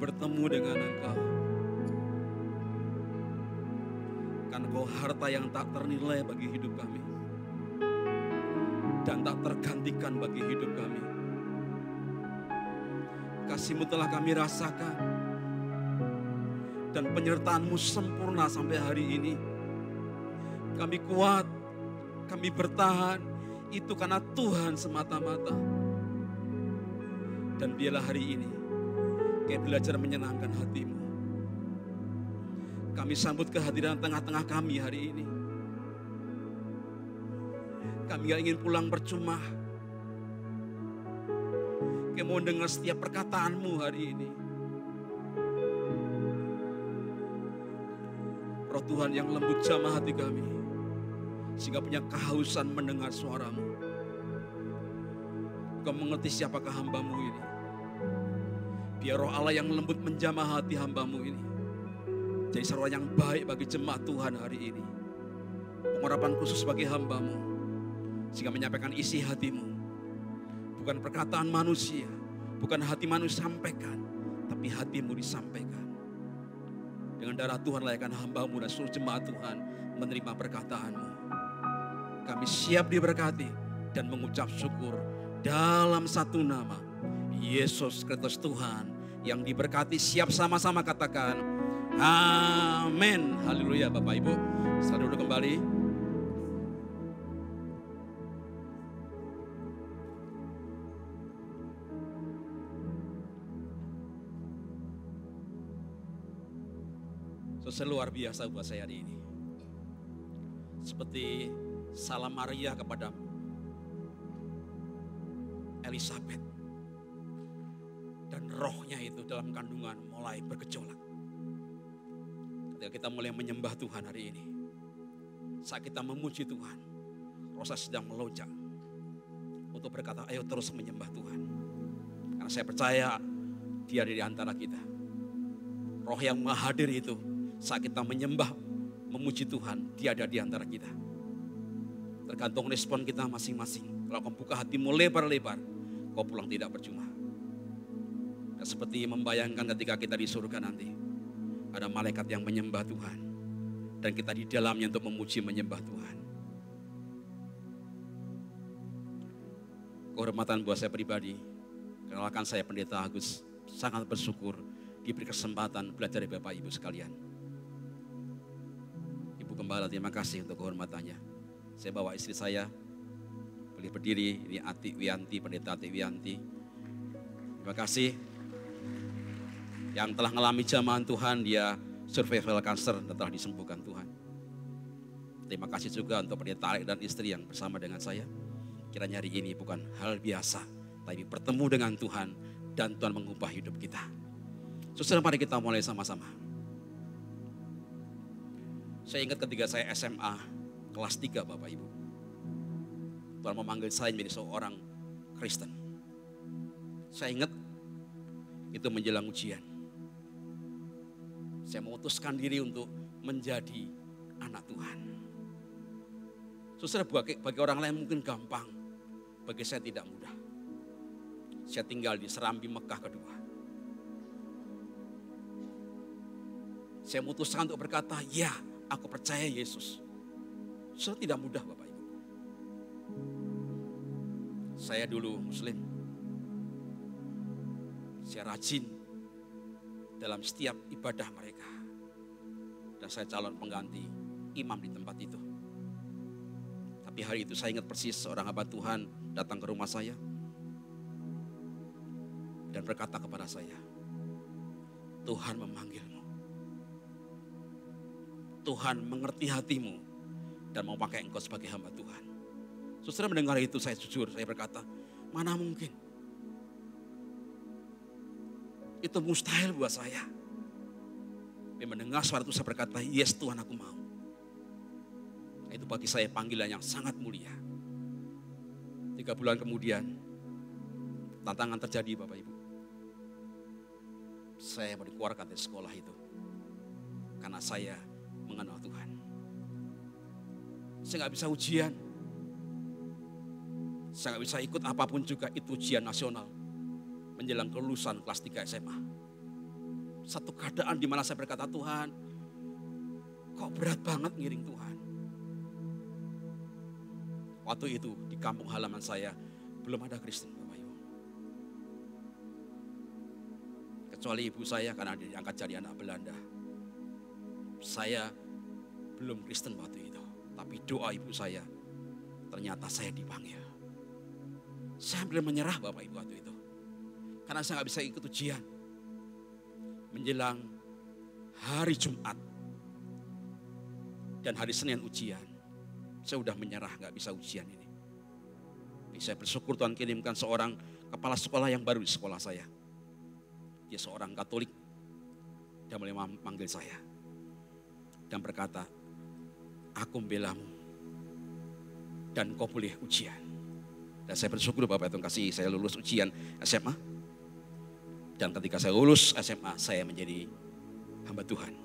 bertemu dengan Engkau. Karena Engkau harta yang tak ternilai bagi hidup kami. Dan tak tergantikan bagi hidup kami. Kasih-Mu telah kami rasakan. Dan penyertaan-Mu sempurna sampai hari ini. Kami kuat, kami bertahan, itu karena Tuhan semata-mata. Dan biarlah hari ini, kami belajar menyenangkan hati-Mu. Kami sambut kehadiran tengah-tengah kami hari ini. Kami gak ingin pulang percuma. Kami mau dengar setiap perkataan-Mu hari ini. Roh Tuhan yang lembut jamah hati kami, sehingga punya kehausan mendengar suara-Mu. Kau mengerti siapakah hamba-Mu ini. Biar roh Allah yang lembut menjamah hati hamba-Mu ini. Jadi seorang yang baik bagi jemaat Tuhan hari ini. Pengharapan khusus bagi hamba-Mu. Sehingga menyampaikan isi hati-Mu. Bukan perkataan manusia. Bukan hati manusia sampaikan. Tapi hati-Mu disampaikan. Dengan darah Tuhan layakkan hamba-Mu dan seluruh jemaat Tuhan menerima perkataan-Mu. Kami siap diberkati dan mengucap syukur dalam satu nama, Yesus Kristus Tuhan yang diberkati. Siap sama-sama katakan amin. Haleluya. Bapak Ibu, selalu duduk kembali. Sesungguhnya luar biasa buat saya hari ini. Seperti salam Maria kepada Elizabeth. Dan rohnya itu dalam kandungan mulai bergejolak. Ketika kita mulai menyembah Tuhan hari ini. Saat kita memuji Tuhan. Roh saya sedang melonjak. Untuk berkata ayo terus menyembah Tuhan. Karena saya percaya Dia ada di antara kita. Roh yang hadir itu saat kita menyembah, memuji Tuhan, Dia ada di antara kita. Tergantung respon kita masing-masing. Kalau kau buka hatimu lebar-lebar, kau pulang tidak percuma. Dan seperti membayangkan ketika kita di surga nanti, ada malaikat yang menyembah Tuhan. Dan kita di dalamnya untuk memuji menyembah Tuhan. Kehormatan buat saya pribadi, kenalkan saya Pendeta Agus, sangat bersyukur diberi kesempatan belajar dari Bapak Ibu sekalian. Ibu Gembala, terima kasih untuk kehormatannya. Saya bawa istri saya, boleh berdiri, ini Ati Wianti, Pendeta Ati Wianti. Terima kasih. Yang telah mengalami jamahan Tuhan, dia survival cancer dan telah disembuhkan Tuhan. Terima kasih juga untuk Pendeta Alek dan istri yang bersama dengan saya. Kiranya hari ini bukan hal biasa, tapi bertemu dengan Tuhan dan Tuhan mengubah hidup kita. Saudara, mari kita mulai sama-sama. Saya ingat ketika saya SMA kelas 3 Bapak Ibu. Tuhan memanggil saya menjadi seorang Kristen. Saya ingat itu menjelang ujian. Saya memutuskan diri untuk menjadi anak Tuhan. Saudara, bagi orang lain mungkin gampang. Bagi saya tidak mudah. Saya tinggal di Serambi Mekah kedua. Saya memutuskan untuk berkata, ya aku percaya Yesus. Saudara, tidak mudah Bapak Ibu. Saya dulu Muslim. Saya rajin dalam setiap ibadah mereka. Dan saya calon pengganti imam di tempat itu. Tapi hari itu saya ingat persis seorang hamba Tuhan datang ke rumah saya. Dan berkata kepada saya, Tuhan memanggilmu. Tuhan mengerti hatimu dan mau pakai engkau sebagai hamba Tuhan. Saudara, mendengar itu saya jujur, saya berkata, mana mungkin. Itu mustahil buat saya. Tapi mendengar suara itu saya berkata, yes Tuhan aku mau. Itu bagi saya panggilan yang sangat mulia. 3 bulan kemudian, tantangan terjadi Bapak Ibu. Saya mau dikeluarkan dari sekolah itu. Karena saya mengenal Tuhan. Saya gak bisa ujian. Saya gak bisa ikut apapun juga, itu ujian nasional. Menjelang kelulusan kelas 3 SMA. Satu keadaan di mana saya berkata, Tuhan, kok berat banget ngiring Tuhan. Waktu itu di kampung halaman saya belum ada Kristen, Bapak Ibu. Kecuali ibu saya karena diangkat jadi anak Belanda. Saya belum Kristen waktu itu. Tapi doa ibu saya, ternyata saya dipanggil. Saya hampir menyerah Bapak Ibu waktu itu. Karena saya gak bisa ikut ujian. Menjelang hari Jumat dan hari Senin ujian, saya udah menyerah, gak bisa ujian ini. Saya bersyukur Tuhan kirimkan seorang kepala sekolah yang baru di sekolah saya. Dia seorang Katolik. Dia mulai manggil saya dan berkata, aku membelamu dan kau boleh ujian. Dan saya bersyukur Bapak Tuhan kasih saya lulus ujian SMA. Dan ketika saya lulus SMA, saya menjadi hamba Tuhan.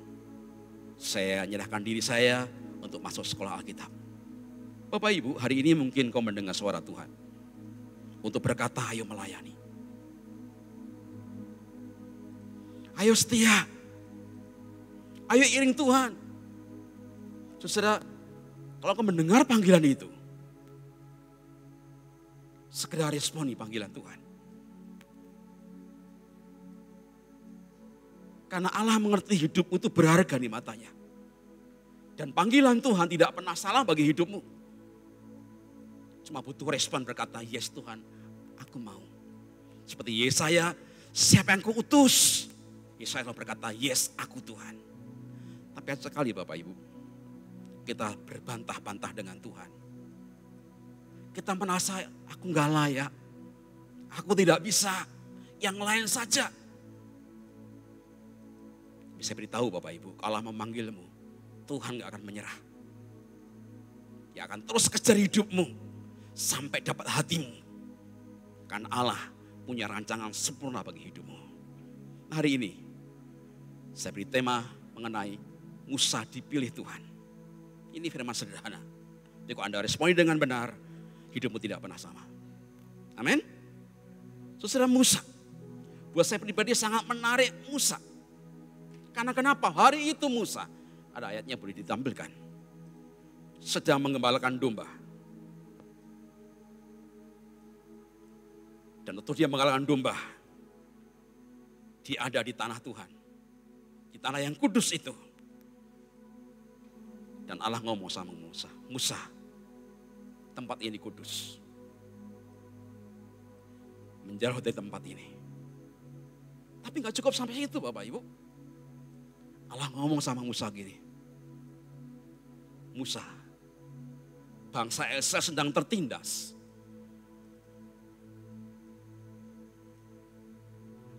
Saya menyerahkan diri saya untuk masuk sekolah Alkitab. Bapak Ibu, hari ini mungkin kau mendengar suara Tuhan. Untuk berkata, ayo melayani. Ayo setia. Ayo iring Tuhan. Saudara, kalau kau mendengar panggilan itu, segera responi panggilan Tuhan. Karena Allah mengerti hidupmu itu berharga di matanya. Dan panggilan Tuhan tidak pernah salah bagi hidupmu. Cuma butuh respon berkata, yes Tuhan, aku mau. Seperti Yesaya, siapa yang ku utus? Yesaya berkata, yes aku Tuhan. Tapi sekali Bapak Ibu, kita berbantah-bantah dengan Tuhan. Kita merasa, aku gak layak. Aku tidak bisa, yang lain saja. Bisa beritahu Bapak Ibu, kalau Allah memanggilmu, Tuhan gak akan menyerah. Dia akan terus kejar hidupmu sampai dapat hatimu. Karena Allah punya rancangan sempurna bagi hidupmu. Hari ini saya beri tema mengenai Musa dipilih Tuhan. Ini firman sederhana. Jadi kalau Anda responi dengan benar, hidupmu tidak pernah sama. Amin. Saudara, Musa, buat saya pribadi sangat menarik Musa. Karena kenapa? Hari itu Musa, ada ayatnya boleh ditampilkan, sedang mengembalakan domba. Dan waktu dia mengembalakan domba, dia ada di tanah Tuhan. Di tanah yang kudus itu. Dan Allah ngomong sama Musa, Musa, tempat ini kudus. Menjauh dari tempat ini. Tapi gak cukup sampai itu Bapak Ibu. Allah ngomong sama Musa gini. Musa, bangsa Israel sedang tertindas.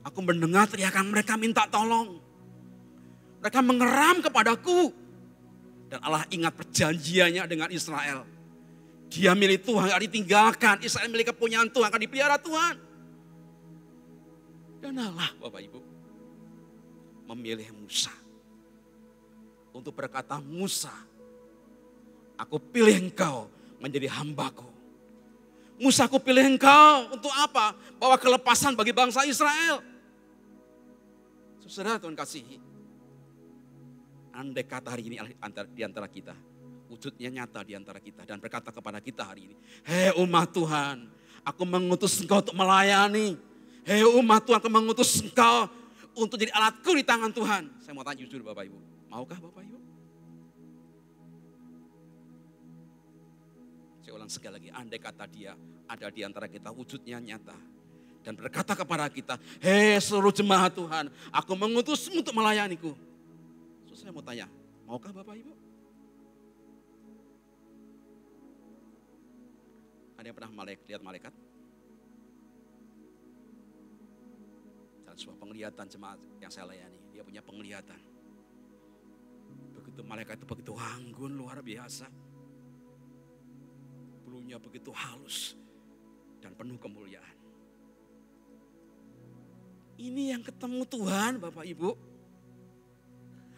Aku mendengar teriakan mereka minta tolong. Mereka mengeram kepadaku. Dan Allah ingat perjanjiannya dengan Israel. Dia milik Tuhan, gak ditinggalkan. Israel milik kepunyaan Tuhan, akan dipelihara Tuhan. Dan Allah Bapak Ibu memilih Musa. Untuk berkata, Musa, aku pilih engkau menjadi hambaku. Musa, aku pilih engkau untuk apa? Bawa kelepasan bagi bangsa Israel. Saudara Tuhan kasihi. Andai kata hari ini di antara kita, wujudnya nyata di antara kita dan berkata kepada kita hari ini, hei umat Tuhan, aku mengutus engkau untuk melayani. Hei umat Tuhan, aku mengutus engkau untuk jadi alatku di tangan Tuhan. Saya mau tanya jujur Bapak Ibu, maukah Bapak Ibu? Saya ulang sekali lagi, andai kata dia ada di antara kita, wujudnya nyata. Dan berkata kepada kita, hei seluruh jemaat Tuhan, aku mengutusmu untuk melayaniku. So, saya mau tanya, maukah Bapak Ibu? Ada yang pernah lihat malaikat? Dan sebuah penglihatan jemaat yang saya layani, dia punya penglihatan. Begitu malaikat itu begitu anggun, luar biasa. Bulunya begitu halus dan penuh kemuliaan. Ini yang ketemu Tuhan Bapak Ibu.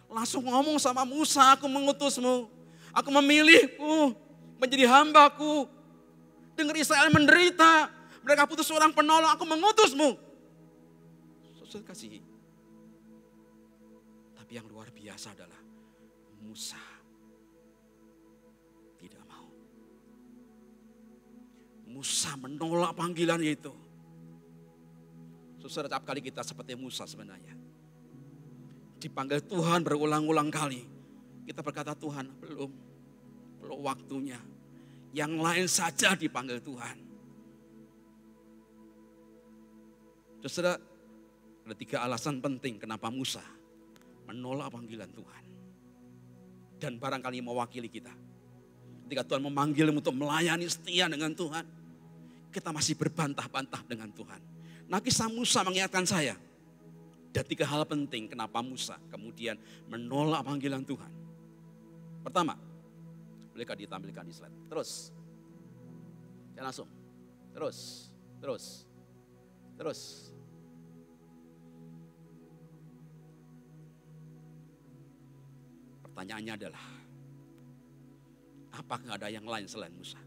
Langsung ngomong sama Musa, aku mengutusmu. Aku memilihmu menjadi hambaku. Dengar Israel menderita. Mereka putus seorang penolong, aku mengutusmu. Saudara kasih. Tapi yang luar biasa adalah Musa tidak mau. Musa menolak panggilan itu. Saudara, setiap kali kita seperti Musa sebenarnya. Dipanggil Tuhan berulang-ulang kali. Kita berkata, Tuhan belum waktunya. Yang lain saja dipanggil Tuhan. Saudara, ada 3 alasan penting kenapa Musa menolak panggilan Tuhan. Dan barangkali mewakili kita. Ketika Tuhan memanggil untuk melayani setia dengan Tuhan, kita masih berbantah-bantah dengan Tuhan. Nah, kisah Musa mengingatkan saya. Ada 3 hal penting kenapa Musa kemudian menolak panggilan Tuhan. Pertama, bolehkah ditampilkan di slide? Terus. Ya langsung. Terus. Pertanyaannya adalah, apakah ada yang lain selain Musa?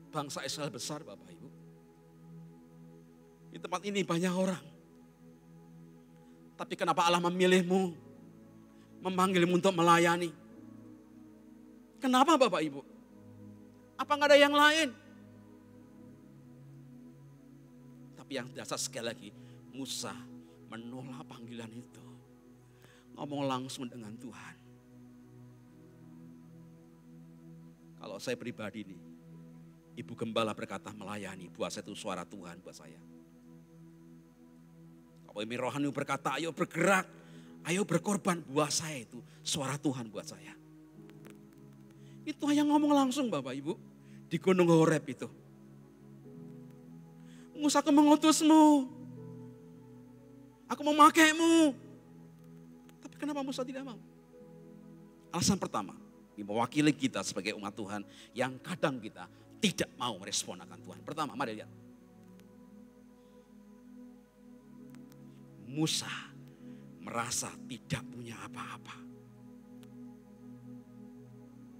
Bangsa Israel besar, Bapak Ibu. Di tempat ini banyak orang. Tapi kenapa Allah memilihmu, memanggilmu untuk melayani? Kenapa Bapak Ibu? Apa nggak ada yang lain? Tapi yang dasar sekali lagi, Musa menolak panggilan itu. Ngomong langsung dengan Tuhan. Kalau saya pribadi nih, Ibu Gembala berkata melayani, buat saya itu suara Tuhan buat saya. Kalau Umi Rohani berkata ayo bergerak, ayo berkorban, buat saya itu suara Tuhan buat saya. Itu yang ngomong langsung Bapak Ibu, di Gunung Horeb itu. Musa, aku mengutusmu, aku memakaimu. Tapi kenapa Musa tidak mau? Alasan pertama, mewakili kita sebagai umat Tuhan yang kadang kita tidak mau merespon akan Tuhan. Pertama, mari lihat. Musa merasa tidak punya apa-apa.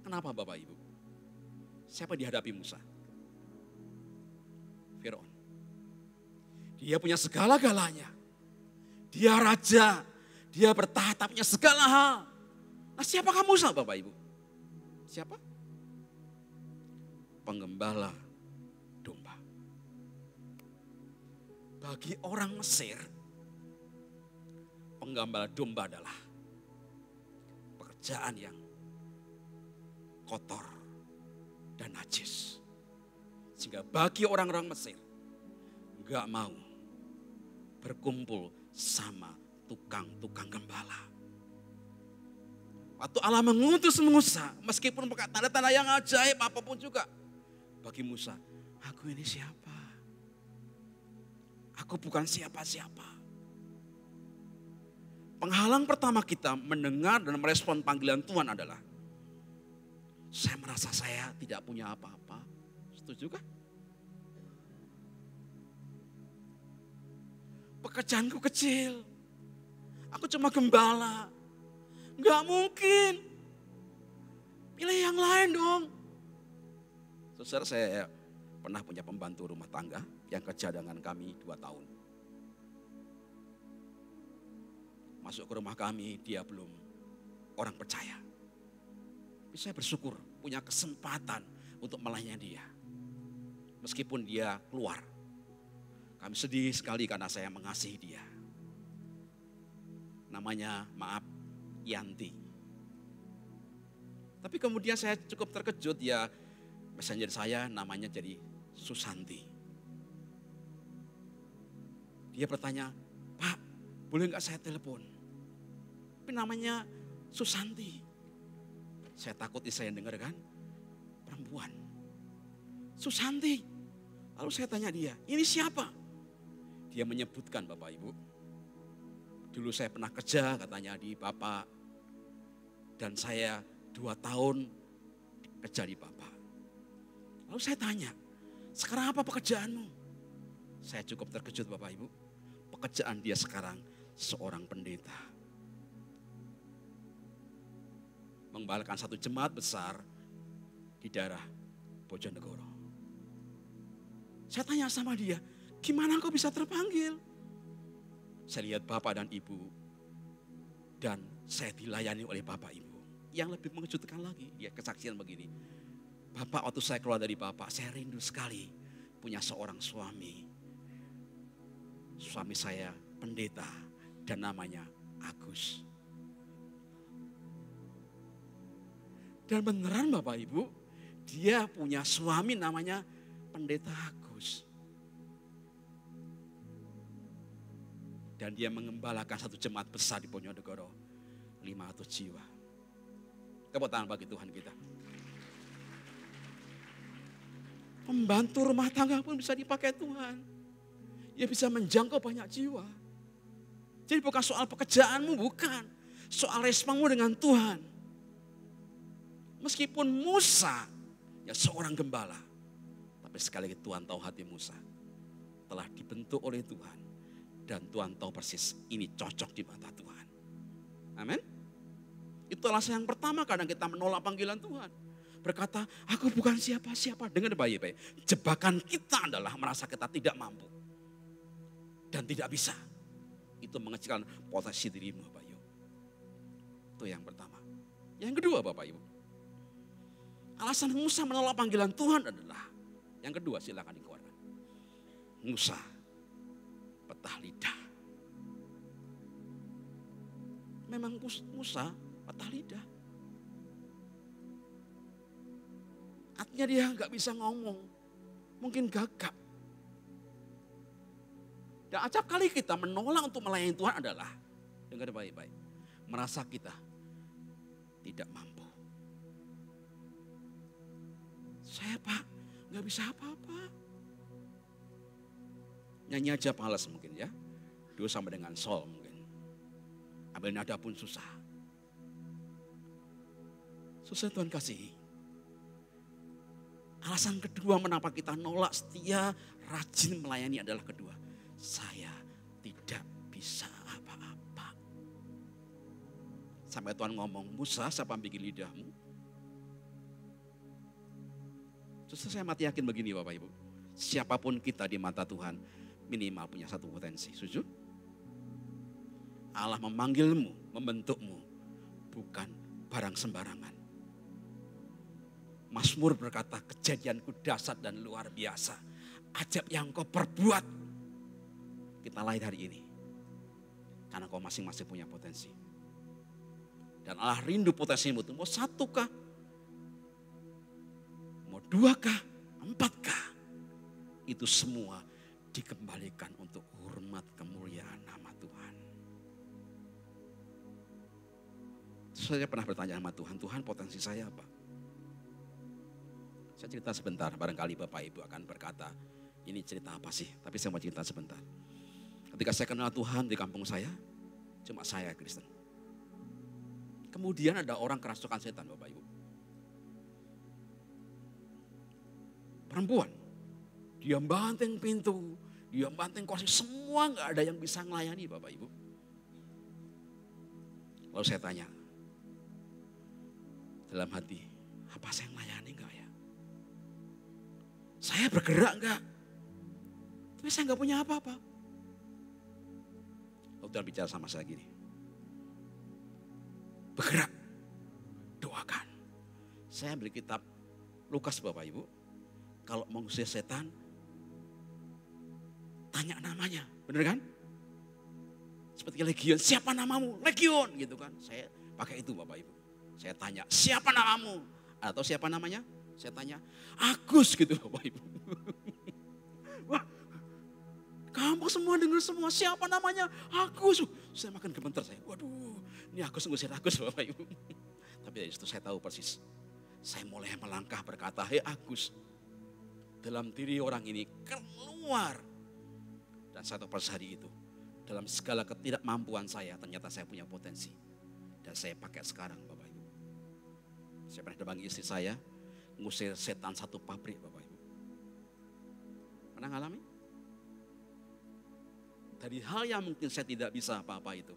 Kenapa Bapak Ibu? Siapa dihadapi Musa? Firaun. Dia punya segala-galanya. Dia raja, dia bertahta, punya segala hal. Nah, siapakah Musa Bapak Ibu? Siapa? Penggembala domba. Bagi orang Mesir, penggembala domba adalah pekerjaan yang kotor dan najis. Sehingga bagi orang-orang Mesir, gak mau berkumpul sama tukang-tukang gembala. Waktu Allah mengutus Musa, meskipun pakai tanda-tanda yang ajaib apapun juga, bagi Musa, aku ini siapa? Aku bukan siapa-siapa. Penghalang pertama kita mendengar dan merespon panggilan Tuhan adalah, saya merasa saya tidak punya apa-apa. Setuju kah? Pekerjaanku kecil. Aku cuma gembala. Enggak mungkin. Pilih yang lain dong. Saudara, saya pernah punya pembantu rumah tangga yang kerja dengan kami 2 tahun. Masuk ke rumah kami, dia belum orang percaya. Tapi saya bersyukur punya kesempatan untuk melayani dia. Meskipun dia keluar. Kami sedih sekali karena saya mengasihi dia. Namanya, maaf, Yanti. Tapi kemudian saya cukup terkejut, ya messenger saya namanya jadi Susanti. Dia bertanya, Pak, boleh nggak saya telepon? Tapi namanya Susanti. Saya takut saya dengar kan, perempuan. Susanti. Lalu saya tanya dia, ini siapa? Dia menyebutkan Bapak Ibu. Dulu saya pernah kerja katanya di Bapak. Dan saya 2 tahun kerja di Bapak. Lalu saya tanya, sekarang apa pekerjaanmu? Saya cukup terkejut Bapak Ibu. Pekerjaan dia sekarang seorang pendeta. Mengembalakan satu jemaat besar di daerah Bojonegoro. Saya tanya sama dia, gimana kau bisa terpanggil? Saya lihat Bapak dan Ibu, dan saya dilayani oleh Bapak Ibu. Yang lebih mengejutkan lagi, ya kesaksian begini. Bapak, waktu saya keluar dari Bapak, saya rindu sekali punya seorang suami. Suami saya pendeta dan namanya Agus. Dan beneran Bapak Ibu, dia punya suami namanya pendeta Agus. Dan dia mengembalakan satu jemaat besar di Bojonegoro, 500 jiwa. Tepuk tangan bagi Tuhan kita. Pembantu rumah tangga pun bisa dipakai Tuhan. Dia bisa menjangkau banyak jiwa. Jadi bukan soal pekerjaanmu, bukan. Soal responmu dengan Tuhan. Meskipun Musa ya seorang gembala. Tapi sekali lagi Tuhan tahu hati Musa. Telah dibentuk oleh Tuhan. Dan Tuhan tahu persis ini cocok di mata Tuhan. Amin. Itu alasan yang pertama kadang kita menolak panggilan Tuhan. Berkata, aku bukan siapa-siapa. Dengar baik-baik. Jebakan kita adalah merasa kita tidak mampu. Dan tidak bisa. Itu mengecilkan potensi dirimu Bapak Ibu. Itu yang pertama. Yang kedua Bapak Ibu. Alasan Musa menolak panggilan Tuhan adalah. Yang kedua silakan dikeluarkan. Musa petah lidah. Memang Musa petah lidah. Artinya dia gak bisa ngomong. Mungkin gagap. Dan acap kali kita menolak untuk melayani Tuhan adalah. Dengar baik-baik. Merasa kita tidak mampu. Saya Pak gak bisa apa-apa. Nyanyi aja malas mungkin ya. Dua sama dengan sol mungkin. Ambil nada pun susah. Susah Tuhan kasih. Alasan kedua mengapa kita nolak setia, rajin melayani adalah kedua. Saya tidak bisa apa-apa. Sampai Tuhan ngomong, Musa siapa bikin lidahmu? Terus saya mati yakin begini Bapak Ibu. Siapapun kita di mata Tuhan minimal punya satu potensi. Setuju? Allah memanggilmu, membentukmu. Bukan barang sembarangan. Mazmur berkata kejadianku dahsyat dan luar biasa. Ajaib yang kau perbuat. Kita lahir hari ini. Karena kau masing-masing punya potensi. Dan Allah rindu potensimu itu. Mau 1 kah? Mau 2 kah? 4 kah? Itu semua dikembalikan untuk hormat kemuliaan nama Tuhan. Saya pernah bertanya sama Tuhan, Tuhan potensi saya apa? Saya cerita sebentar, barangkali Bapak Ibu akan berkata, ini cerita apa sih? Tapi saya mau cerita sebentar. Ketika saya kenal Tuhan di kampung saya, cuma saya Kristen. Kemudian ada orang kerasukan setan Bapak Ibu. Perempuan, dia banting pintu, dia banting kursi, semua gak ada yang bisa melayani Bapak Ibu. Lalu saya tanya, dalam hati, apa saya melayani gak ya? Saya bergerak gak? Tapi saya gak punya apa-apa. Lalu Tuhan bicara sama saya gini, bergerak, doakan. Saya ambil kitab Lukas Bapak Ibu. Kalau mengusir setan, tanya namanya, bener kan? Seperti Legion, siapa namamu? Legion gitu kan. Saya pakai itu Bapak Ibu. Saya tanya, siapa namamu? Atau siapa namanya? Saya tanya, Agus gitu Bapak Ibu. Wah, kamu semua dengar semua, siapa namanya? Agus. Saya makan gemeter saya, waduh ini Agus ngusir Agus Bapak Ibu. Tapi dari situ saya tahu persis. Saya mulai melangkah berkata, hei Agus. Dalam diri orang ini keluar. Dan saya tahu persis hari itu. Dalam segala ketidakmampuan saya, ternyata saya punya potensi. Dan saya pakai sekarang Bapak Ibu. Saya pernah dampingi istri saya, ngusir setan satu pabrik Bapak Ibu. Pernah ngalami? Dari hal yang mungkin saya tidak bisa apa-apa itu.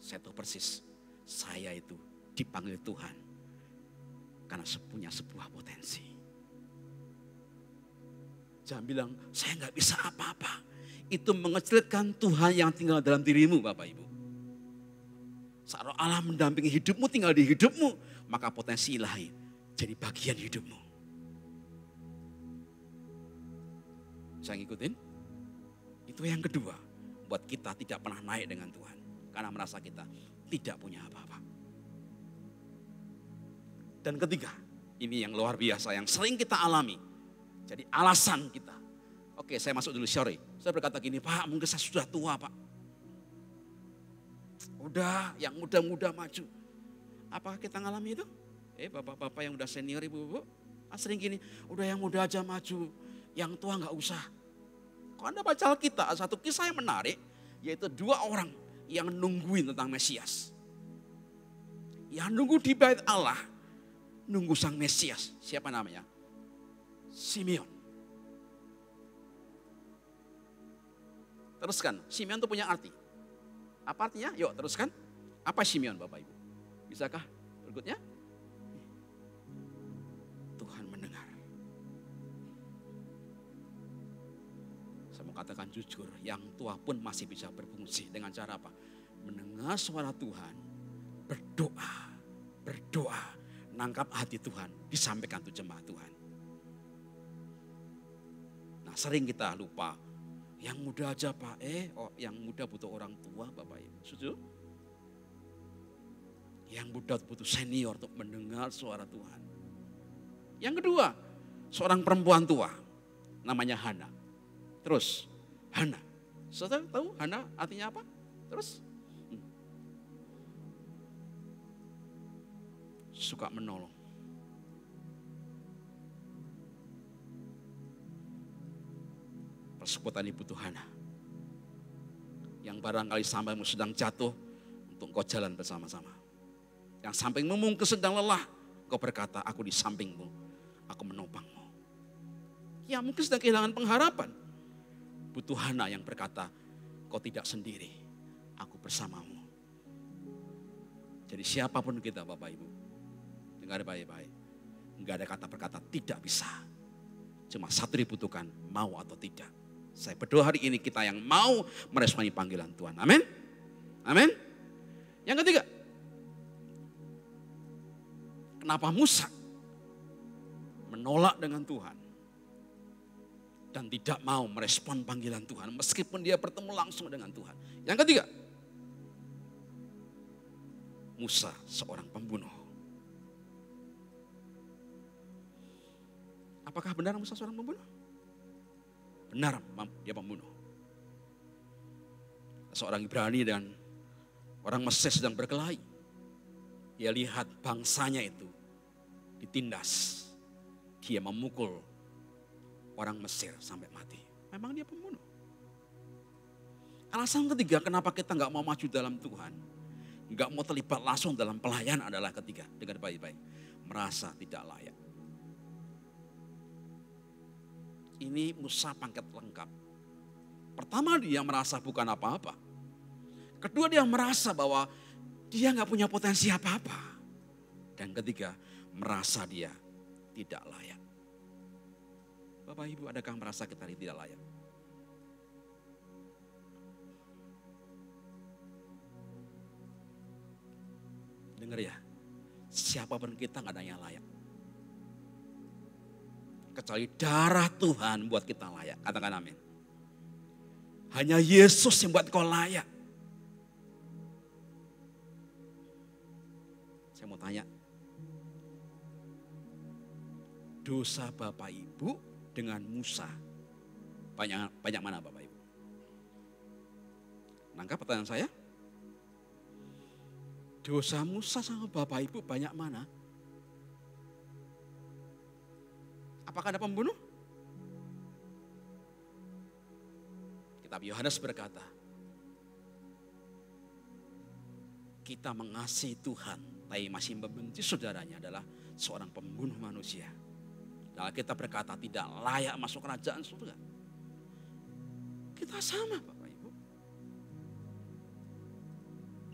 Saya tahu persis, saya itu dipanggil Tuhan. Karena punya sebuah potensi. Jangan bilang, saya gak bisa apa-apa. itu mengecilkan Tuhan yang tinggal dalam dirimu, Bapak Ibu. Saat Roh Allah mendampingi hidupmu, tinggal di hidupmu, maka potensi ilahi jadi bagian hidupmu. Saya ngikutin? Itu yang kedua, buat kita tidak pernah naik dengan Tuhan. Karena merasa kita tidak punya apa-apa. Dan ketiga, ini yang luar biasa, yang sering kita alami. Jadi alasan kita. Oke, saya masuk dulu, sorry. Saya berkata gini, Pak, mungkin saya sudah tua, Pak. Udah, yang muda-muda maju. Apakah kita ngalami itu? Bapak-bapak yang udah senior, ibu-ibu, sering gini, udah yang muda aja maju, yang tua nggak usah. Kalau Anda baca Alkitab, satu kisah yang menarik, yaitu 2 orang yang nungguin tentang Mesias. Yang nunggu di bait Allah, nunggu sang Mesias. Siapa namanya? Simeon. Teruskan, Simeon itu punya arti. Apa artinya? Yuk teruskan. Apa Simeon Bapak Ibu? Bisakah berikutnya? Tuhan mendengar. Saya mau katakan jujur, yang tua pun masih bisa berfungsi dengan cara apa? Mendengar suara Tuhan, berdoa, nangkap hati Tuhan, disampaikan untuk jemaat Tuhan. Nah, sering kita lupa, yang muda aja Pak, yang muda butuh orang tua Bapak Ibu, setuju? Yang muda butuh senior untuk mendengar suara Tuhan. Yang kedua, seorang perempuan tua, namanya Hana. Terus, Hana, saudara tahu Hana artinya apa? Terus, suka menolong. Persekutuan ibu Tuhan yang barangkali sampaimu sedang jatuh untuk kau jalan bersama-sama. Yang sampingmu sedang lelah, kau berkata, aku di sampingmu, aku menopangmu. Ya mungkin sedang kehilangan pengharapan. Butuh Hana yang berkata, kau tidak sendiri, aku bersamamu. Jadi siapapun kita Bapak Ibu, dengar baik-baik. Enggak ada kata berkata tidak bisa. Cuma satu dibutuhkan, mau atau tidak. Saya berdoa hari ini kita yang mau meresponi panggilan Tuhan. Amin. Amin. Yang ketiga. Kenapa Musa menolak dengan Tuhan. Dan tidak mau merespon panggilan Tuhan. Meskipun dia bertemu langsung dengan Tuhan. Yang ketiga. Musa seorang pembunuh. Apakah benar Musa seorang pembunuh? Benar, dia pembunuh. Seorang Ibrani dan orang Mesir sedang berkelahi. Dia lihat bangsanya itu ditindas. Dia memukul orang Mesir sampai mati. Memang dia pembunuh. Alasan ketiga kenapa kita nggak mau maju dalam Tuhan, nggak mau terlibat langsung dalam pelayanan adalah ketiga. Dengar baik-baik, merasa tidak layak. Ini Musa pangkat lengkap. Pertama dia merasa bukan apa-apa. Kedua dia merasa bahwa dia nggak punya potensi apa-apa. Dan ketiga merasa dia tidak layak. Bapak Ibu, adakah merasa kita tidak layak? Dengar ya, siapapun kita nggak ada yang layak. Kecuali darah Tuhan buat kita layak. Katakan amin. Hanya Yesus yang buat kau layak. Saya mau tanya. Dosa Bapak Ibu dengan Musa. Banyak mana Bapak Ibu? Nangkap pertanyaan saya? Dosa Musa sama Bapak Ibu banyak mana? Apakah ada pembunuh? Kitab Yohanes berkata, kita mengasihi Tuhan, tapi masih membenci saudaranya adalah seorang pembunuh manusia. Dan kita berkata tidak layak masuk kerajaan surga. Kita sama Bapak Ibu.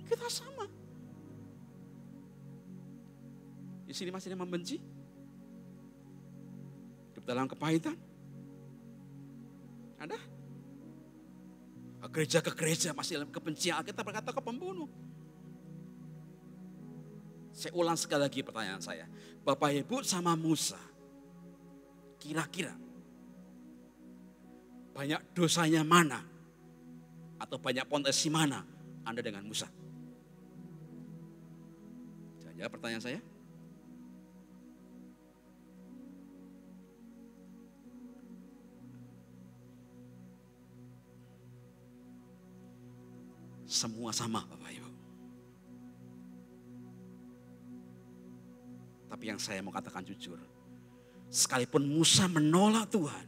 Kita sama. Di sini masih ada yang membenci? Dalam kepahitan? Ada? ke gereja masih dalam kebencian, kita berkata ke pembunuh. Saya ulang sekali lagi pertanyaan saya. Bapak Ibu sama Musa, kira-kira banyak dosanya mana? Atau banyak potensi mana Anda dengan Musa? Jawab pertanyaan saya. Semua sama Bapak Ibu. Tapi yang saya mau katakan jujur, sekalipun Musa menolak Tuhan,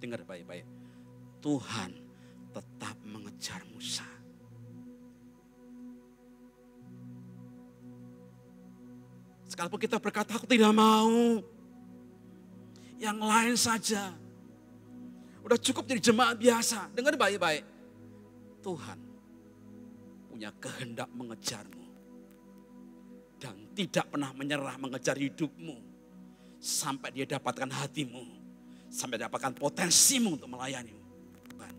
dengar baik-baik, Tuhan tetap mengejar Musa. Sekalipun kita berkata, aku tidak mau, yang lain saja, udah cukup jadi jemaat biasa. Dengar baik-baik, Tuhan punya kehendak mengejarmu dan tidak pernah menyerah mengejar hidupmu sampai dia dapatkan hatimu, sampai dapatkan potensimu untuk melayani. Tuhan.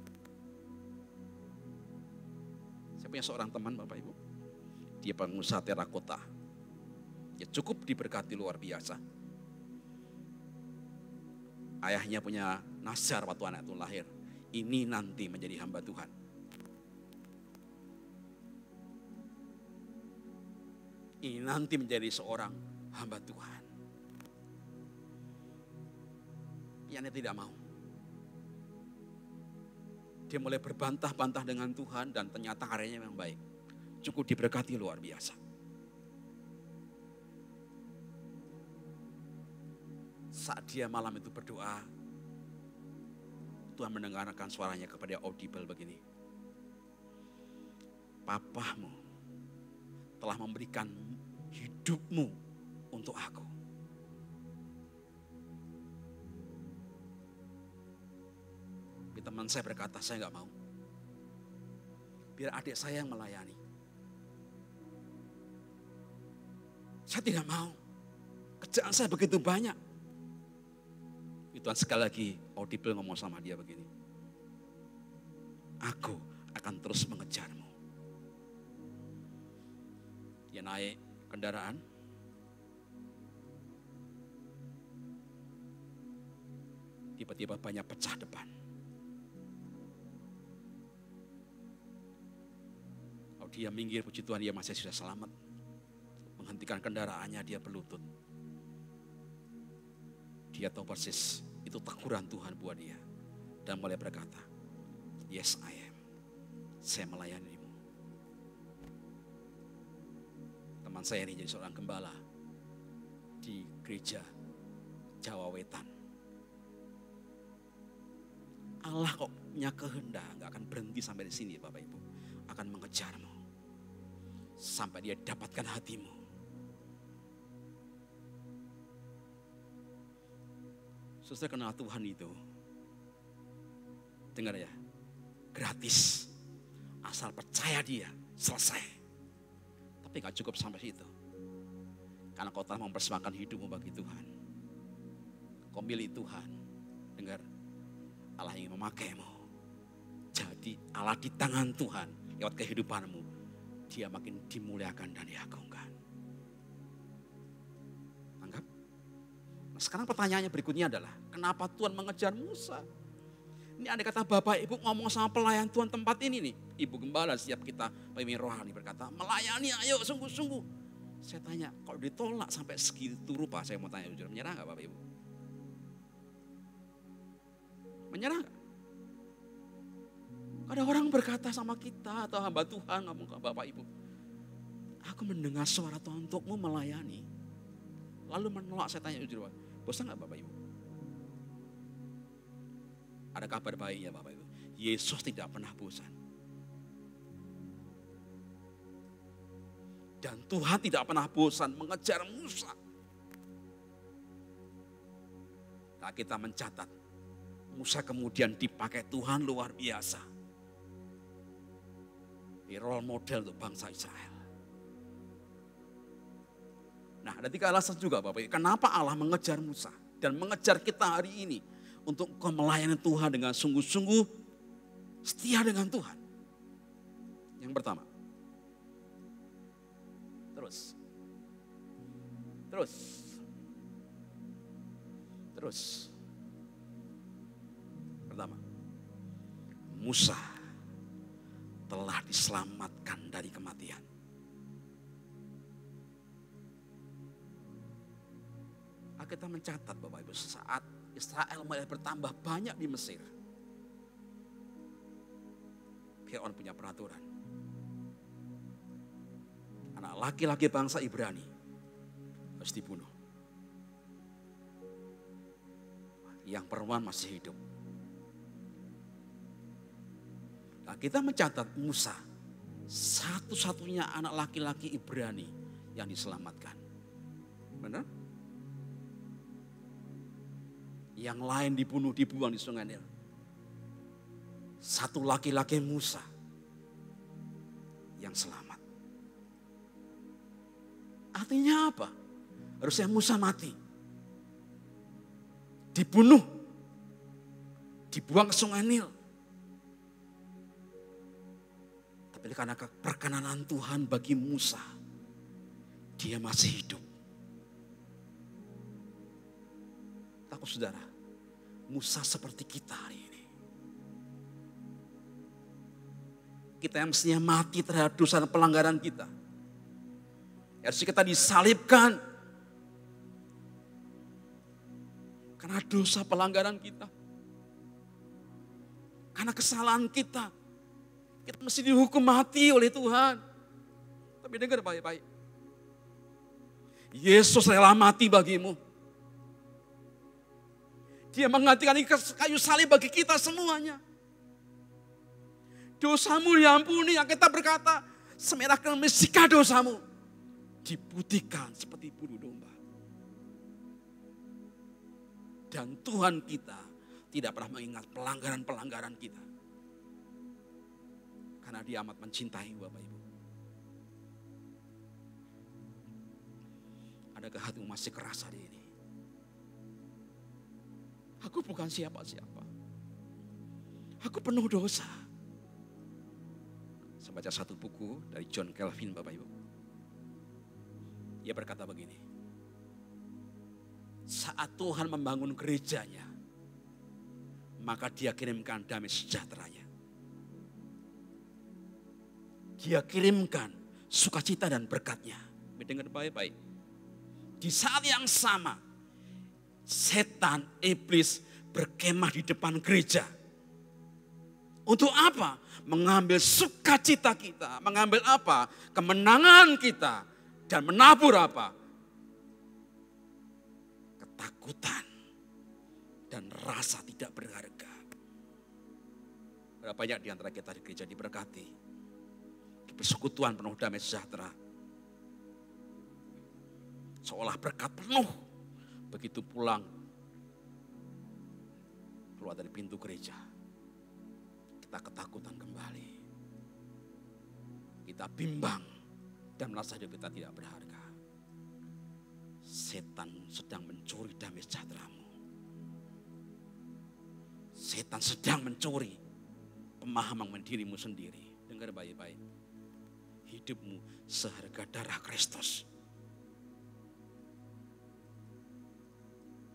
Saya punya seorang teman Bapak Ibu, dia pengusaha terakota, dia cukup diberkati luar biasa. Ayahnya punya nazar waktu anak itu lahir, ini nanti menjadi hamba Tuhan. Ini nanti menjadi seorang hamba Tuhan. Yang dia tidak mau. Dia mulai berbantah-bantah dengan Tuhan dan ternyata karyanya memang baik. Cukup diberkati luar biasa. Saat dia malam itu berdoa, Tuhan mendengarkan suaranya kepada audible begini. Papamu telah memberikan hidupmu untuk aku. Teman saya berkata, saya nggak mau. Biar adik saya yang melayani. Saya tidak mau. Kerjaan saya begitu banyak. Tuhan sekali lagi audible ngomong sama dia begini. Aku akan terus mengejarmu. Dia naik kendaraan. Tiba-tiba banyak pecah depan. Kalau dia minggir, puji Tuhan dia masih sudah selamat. Menghentikan kendaraannya, dia berlutut. Dia tahu persis itu teguran Tuhan buat dia. Dan mulai berkata, yes I am. Saya melayanimu. Teman saya ini jadi seorang gembala di gereja Jawa Wetan. Allah kok punya kehendak, gak akan berhenti sampai di sini Bapak Ibu. Akan mengejarmu. Sampai dia dapatkan hatimu. Saudara kenal Tuhan itu. Dengar ya. Gratis. Asal percaya dia, selesai. Tapi gak cukup sampai situ. Karena kau telah mempersembahkan hidupmu bagi Tuhan. Kau milih Tuhan. Dengar. Allah ingin memakaimu. Jadi Allah di tangan Tuhan lewat kehidupanmu, dia makin dimuliakan dan diagungkan. Anggap? Nah, sekarang pertanyaannya berikutnya adalah, kenapa Tuhan mengejar Musa? Ini ada kata Bapak Ibu ngomong sama pelayan Tuhan tempat ini nih. Ibu Gembala siap kita pemimpin rohani berkata, melayani ayo sungguh-sungguh. Saya tanya, kalau ditolak sampai segitu rupa, saya mau tanya jujur, menyerah gak Bapak Ibu? Menyerah gak? Ada orang berkata sama kita atau hamba Tuhan ngomong ke Bapak Ibu, aku mendengar suara Tuhan untukmu melayani. Lalu menolak, saya tanya jujur, bosan gak Bapak Ibu? Ada kabar baik ya Bapak Ibu, Yesus tidak pernah bosan. Dan Tuhan tidak pernah bosan mengejar Musa. Nah, kita mencatat, Musa kemudian dipakai Tuhan luar biasa. Di role model untuk bangsa Israel. Nah, ada 3 alasan juga Bapak Ibu. Kenapa Allah mengejar Musa dan mengejar kita hari ini untuk melayani Tuhan dengan sungguh-sungguh Setia dengan Tuhan. Yang pertama. Terus. Pertama. Musa telah diselamatkan dari kematian. Kita mencatat Bapak Ibu, saat Israel mulai bertambah banyak di Mesir, Firaun punya peraturan. Anak laki-laki bangsa Ibrani harus dibunuh. Yang perempuan masih hidup. Nah, kita mencatat Musa satu-satunya anak laki-laki Ibrani yang diselamatkan. Benar? Yang lain dibunuh, dibuang di Sungai Nil. Satu laki-laki Musa yang selamat. Artinya apa? Harusnya Musa mati. Dibunuh. Dibuang ke Sungai Nil. Tapi karena perkenanan Tuhan bagi Musa, dia masih hidup. Takut saudara, Musa seperti kita hari ini. Kita yang mestinya mati terhadap dosa dan pelanggaran kita. Harusnya kita disalibkan karena dosa pelanggaran kita. Karena kesalahan kita. Kita mesti dihukum mati oleh Tuhan. Tapi dengar baik-baik. Yesus rela mati bagimu. Dia menggantikan kayu salib bagi kita semuanya. Dosamu diampuni, yang kita berkata, semerah kemis jika dosamu diputihkan seperti bulu domba. Dan Tuhan kita tidak pernah mengingat pelanggaran-pelanggaran kita. Karena dia amat mencintai Bapak Ibu. Adakah hatimu masih keras hari ini? Aku bukan siapa-siapa. Aku penuh dosa. Saya baca satu buku dari John Calvin, Bapak Ibu. Dia berkata begini. Saat Tuhan membangun gerejanya, maka dia kirimkan damai sejahteranya. Dia kirimkan sukacita dan berkatnya. Dengar baik-baik. Di saat yang sama, setan, iblis berkemah di depan gereja. Untuk apa? Mengambil sukacita kita. Mengambil apa? Kemenangan kita. Dan menabur apa? Ketakutan. Dan rasa tidak berharga. Berapa banyak di antara kita di gereja diberkati. Persekutuan penuh damai sejahtera. Seolah berkat penuh. Begitu pulang. Keluar dari pintu gereja. Kita ketakutan kembali. Kita bimbang. Dan merasa hidup kita tidak berharga. Setan sedang mencuri damai sejahteramu. Setan sedang mencuri pemahaman dirimu sendiri. Dengar baik-baik. Hidupmu seharga darah Kristus.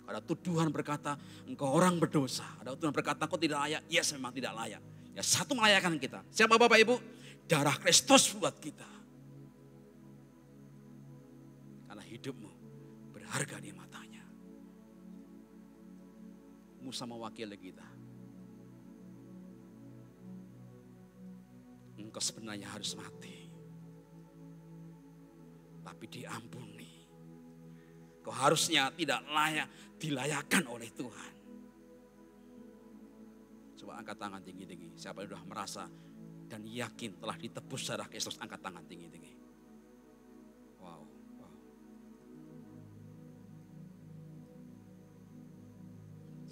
Ada tuduhan berkata, engkau orang berdosa. Ada tuduhan berkata, engkau tidak layak. Yes, memang tidak layak. Ya, satu melayakkan kita. Siapa Bapak Ibu? Darah Kristus buat kita. Karena hidupmu berharga di matanya. Musa mewakili kita. Engkau sebenarnya harus mati. Tapi diampuni. Kau harusnya tidak layak dilayakkan oleh Tuhan. Coba angkat tangan tinggi-tinggi. Siapa yang sudah merasa dan yakin telah ditebus darah Kristus, angkat tangan tinggi-tinggi. Wow.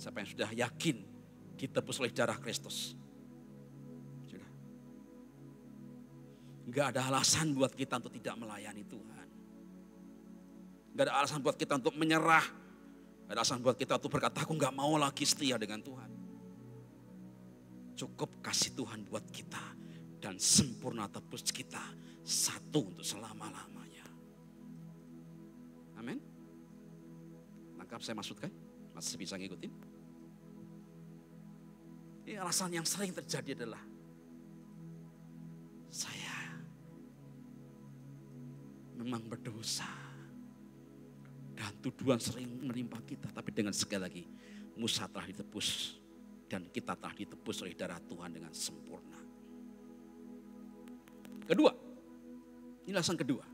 Siapa yang sudah yakin ditebus oleh darah Kristus? Sudah. Enggak ada alasan buat kita untuk tidak melayani Tuhan. Gak ada alasan buat kita untuk menyerah. Gak ada alasan buat kita untuk berkata, aku gak mau lagi setia dengan Tuhan. Cukup kasih Tuhan buat kita dan sempurna tebus kita satu untuk selama-lamanya. Amin. Lengkap saya maksudkan? Masih bisa ngikutin? Ini alasan yang sering terjadi adalah saya memang berdosa dan tuduhan sering menimpa kita. Tapi dengan sekali lagi, Musa telah ditebus dan kita telah ditebus oleh darah Tuhan dengan sempurna. Kedua, ini alasan kedua.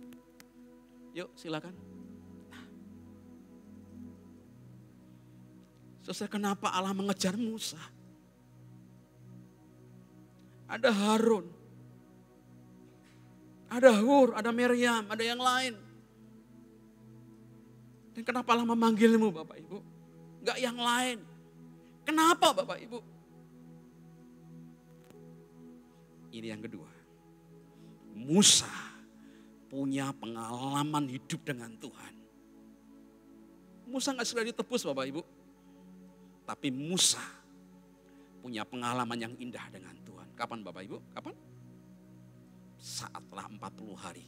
Yuk silakan. Saudara, kenapa Allah mengejar Musa? Ada Harun, ada Hur, ada Miriam, ada yang lain. Dan kenapa Allah memanggilmu Bapak Ibu? Enggak yang lain. Kenapa Bapak Ibu? Ini yang kedua. Musa punya pengalaman hidup dengan Tuhan. Musa enggak sudah ditebus Bapak Ibu. Tapi Musa punya pengalaman yang indah dengan Tuhan. Kapan Bapak Ibu? Kapan? Saat telah 40 hari.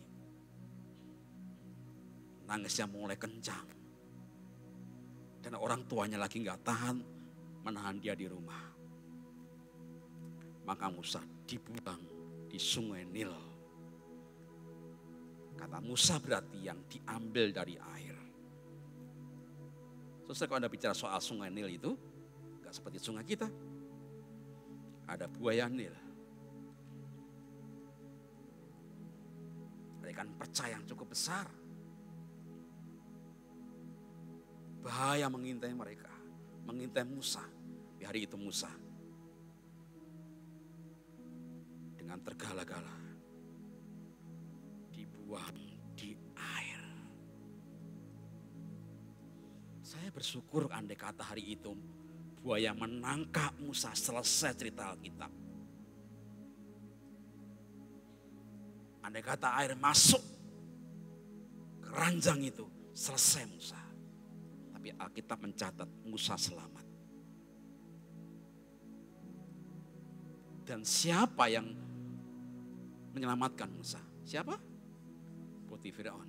Nangisnya mulai kencang. Dan orang tuanya lagi gak tahan menahan dia di rumah. Maka Musa dibuang di sungai Nil. Kata Musa berarti yang diambil dari air. Saudara, kalau Anda bicara soal sungai Nil itu, gak seperti sungai kita. Ada buaya Nil. Ada ikan perca yang cukup besar. Bahaya mengintai mereka. Mengintai Musa. Di hari itu Musa dengan tergala-gala dibuang di air. Saya bersyukur andai kata hari itu buaya menangkap Musa, selesai cerita Alkitab. Andai kata air masuk ke ranjang itu, selesai Musa. Tapi Alkitab mencatat Musa selamat. Dan siapa yang menyelamatkan Musa? Siapa? Putri Firaun.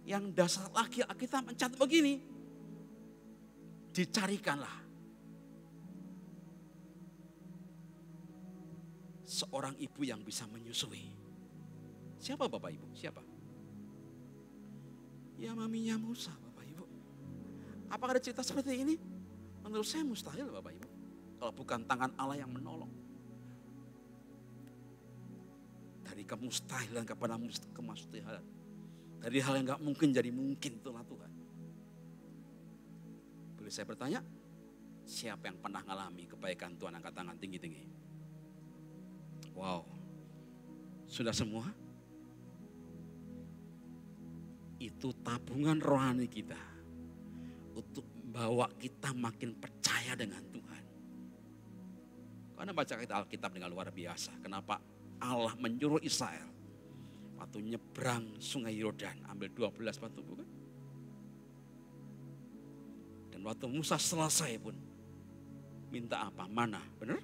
Yang dasar lagi Alkitab mencatat begini. Dicarikanlah seorang ibu yang bisa menyusui. Siapa Bapak Ibu? Siapa? Ya maminya Musa Bapak Ibu. Apakah ada cerita seperti ini? Menurut saya mustahil Bapak Ibu. Kalau bukan tangan Allah yang menolong. Dari kemustahilan kepada kemustahilan. Dari hal yang gak mungkin jadi mungkin, itulah Tuhan. Boleh saya bertanya, siapa yang pernah ngalami kebaikan Tuhan? Angkat tangan tinggi-tinggi. Wow, sudah semua? Itu tabungan rohani kita untuk membawa kita makin percaya dengan Tuhan. Karena baca kita Alkitab dengan luar biasa. Kenapa Allah menyuruh Israel waktu nyebrang sungai Yordan, ambil 12 batu bukan? Dan waktu Musa selesai pun minta apa? Mana, benar?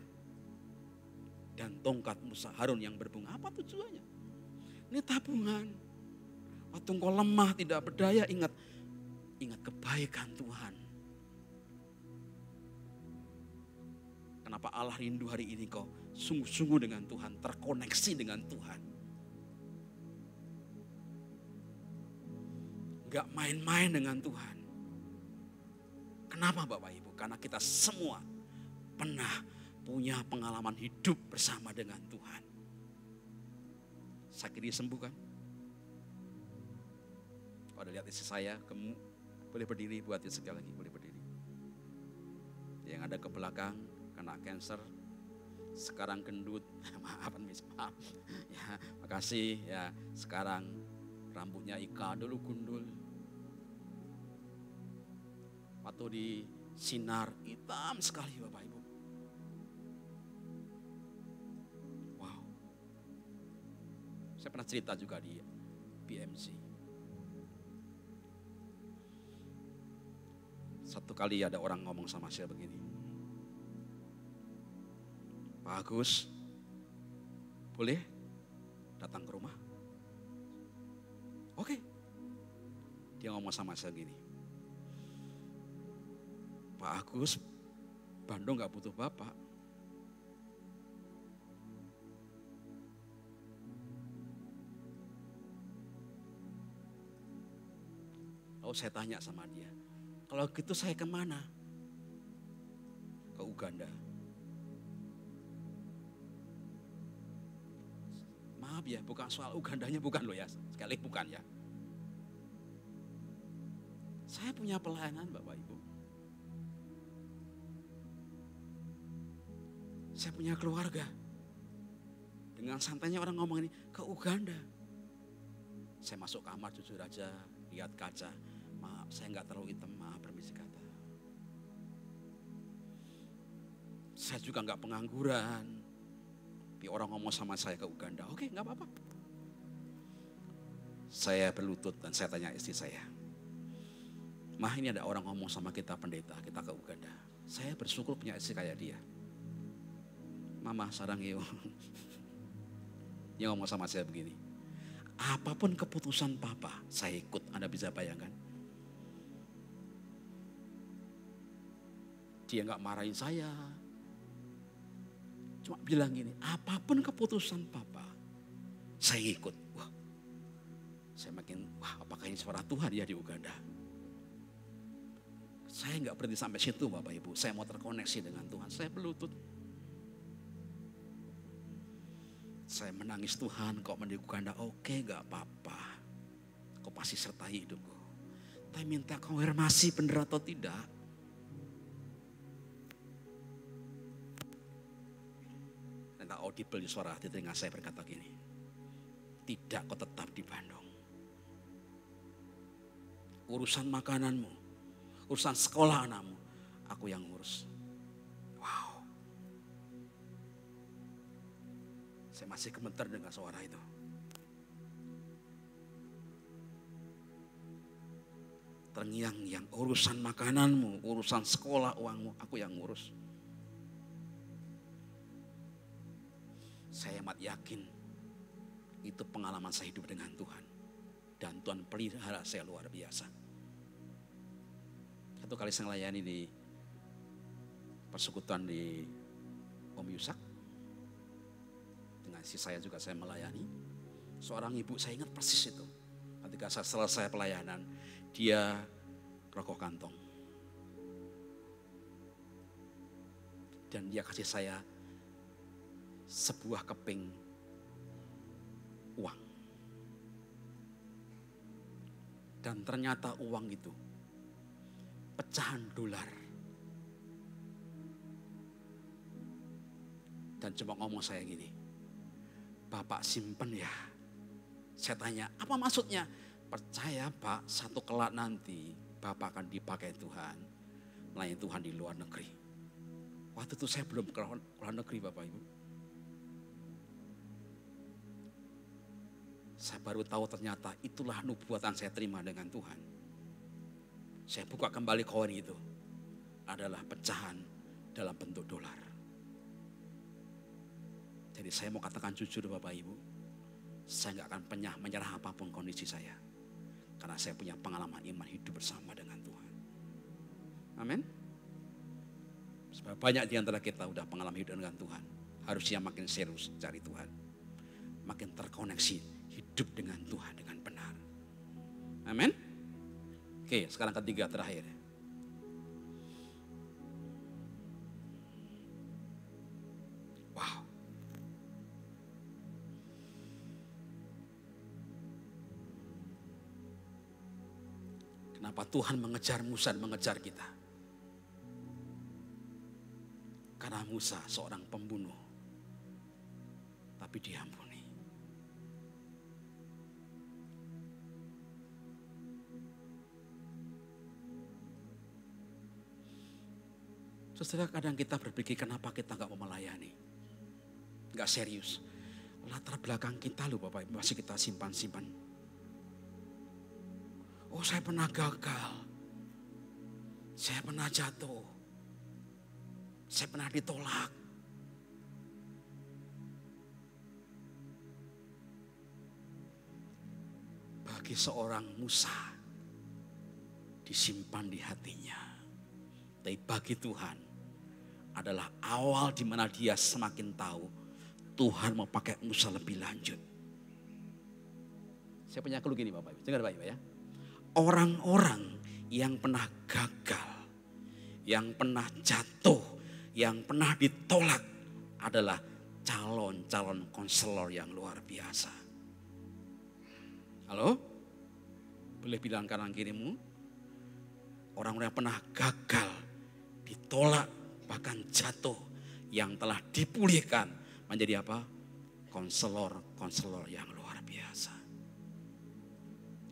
Dan tongkat Musa Harun yang berbunga. Apa tujuannya? Ini tabungan. Waktu engkau lemah, tidak berdaya, ingat kebaikan Tuhan. Kenapa Allah rindu hari ini kau sungguh-sungguh dengan Tuhan, terkoneksi dengan Tuhan. Gak main-main dengan Tuhan. Kenapa Bapak Ibu? Karena kita semua pernah punya pengalaman hidup bersama dengan Tuhan. Sakit disembuhkan. Kalau ada lihat isi saya, kamu boleh berdiri, buat sekali lagi, boleh berdiri. Yang ada ke belakang, kena cancer, sekarang gendut, maaf, ya, makasih ya, sekarang rambutnya Ika dulu gundul. Waktu di sinar hitam sekali Bapak Ibu. Wow. Saya pernah cerita juga di PMC. Satu kali ada orang ngomong sama saya begini. Pak Agus, boleh datang ke rumah? Oke. Dia ngomong sama saya gini, Pak Agus, Bandung gak butuh Bapak. Lalu saya tanya sama dia, kalau gitu saya kemana? Ke Uganda. Maaf ya, bukan soal Ugandanya, bukan loh ya, sekali bukan ya. Saya punya pelayanan Bapak Ibu. Saya punya keluarga. Dengan santainya orang ngomong ini, ke Uganda. Saya masuk kamar jujur aja, lihat kaca. Maaf, saya nggak terlalu hitam, maaf permisi kata. Saya juga nggak pengangguran. Tapi orang ngomong sama saya ke Uganda, oke nggak apa-apa. Saya berlutut dan saya tanya istri saya, Mah ini ada orang ngomong sama kita pendeta, kita ke Uganda. Saya bersyukur punya istri kayak dia. Mama sarang yuk. Dia ngomong sama saya begini, apapun keputusan Papa, saya ikut. Anda bisa bayangkan? Dia nggak marahin saya, cuma bilang gini, apapun keputusan Papa, saya ikut. Wah, saya makin, apakah ini suara Tuhan ya di Uganda? Saya nggak berhenti sampai situ Bapak Ibu. Saya mau terkoneksi dengan Tuhan. Saya berlutut. Saya menangis, Tuhan kok di Uganda, oke nggak apa-apa. Kau pasti sertai hidupku. Tapi minta konfirmasi benar atau tidak. Dan tak audible di suara hati telinga saya berkata gini, tidak, kau tetap di Bandung. Urusan makananmu, urusan sekolah anakmu, aku yang ngurus. Wow. Saya masih gemeter dengan suara itu. Terngiang-ngiang, urusan makananmu, urusan sekolah, uangmu, aku yang ngurus. Saya amat yakin itu pengalaman saya hidup dengan Tuhan. Dan Tuhan pelihara saya luar biasa. Satu kali saya melayani di persekutuan di Om Yusak. Dengan istri saya juga saya melayani. Seorang ibu, saya ingat persis itu. Ketika saya selesai pelayanan, dia rokok kantong. Dan dia kasih saya sebuah keping uang. Dan ternyata uang itu pecahan dolar. Dan cuma ngomong saya gini, Bapak simpen ya. Saya tanya, apa maksudnya? Percaya Pak, satu kelak nanti Bapak akan dipakai Tuhan, melayani Tuhan di luar negeri. Waktu itu saya belum ke luar negeri Bapak Ibu. Saya baru tahu ternyata itulah nubuatan saya terima dengan Tuhan. Saya buka kembali koin itu, adalah pecahan dalam bentuk dolar. Jadi saya mau katakan jujur Bapak Ibu, saya gak akan menyerah apapun kondisi saya. Karena saya punya pengalaman iman hidup bersama dengan Tuhan. Amin. Sebab banyak di antara kita udah pengalaman hidup dengan Tuhan. Harusnya makin serius cari Tuhan. Makin terkoneksi hidup dengan Tuhan dengan benar. Amin. Oke, sekarang ketiga terakhir. Wow. Kenapa Tuhan mengejar Musa dan mengejar kita? Karena Musa seorang pembunuh, tapi diampuni. Saudara, kadang kita berpikir kenapa kita gak mau melayani. Gak serius. Latar belakang kita loh Bapak Ibu masih kita simpan-simpan. Oh saya pernah gagal. Saya pernah jatuh. Saya pernah ditolak. bagi seorang Musa disimpan di hatinya. Tapi bagi Tuhan adalah awal di mana dia semakin tahu Tuhan mau pakai Musa lebih lanjut. Saya punya clue gini Bapak Ibu, dengar Bapak Ibu ya. Orang-orang yang pernah gagal, yang pernah jatuh, yang pernah ditolak adalah calon-calon konselor yang luar biasa. Halo? Boleh bilang kanan kirimu? Orang-orang yang pernah gagal, ditolak, bahkan jatuh, yang telah dipulihkan menjadi apa? Konselor-konselor yang luar biasa.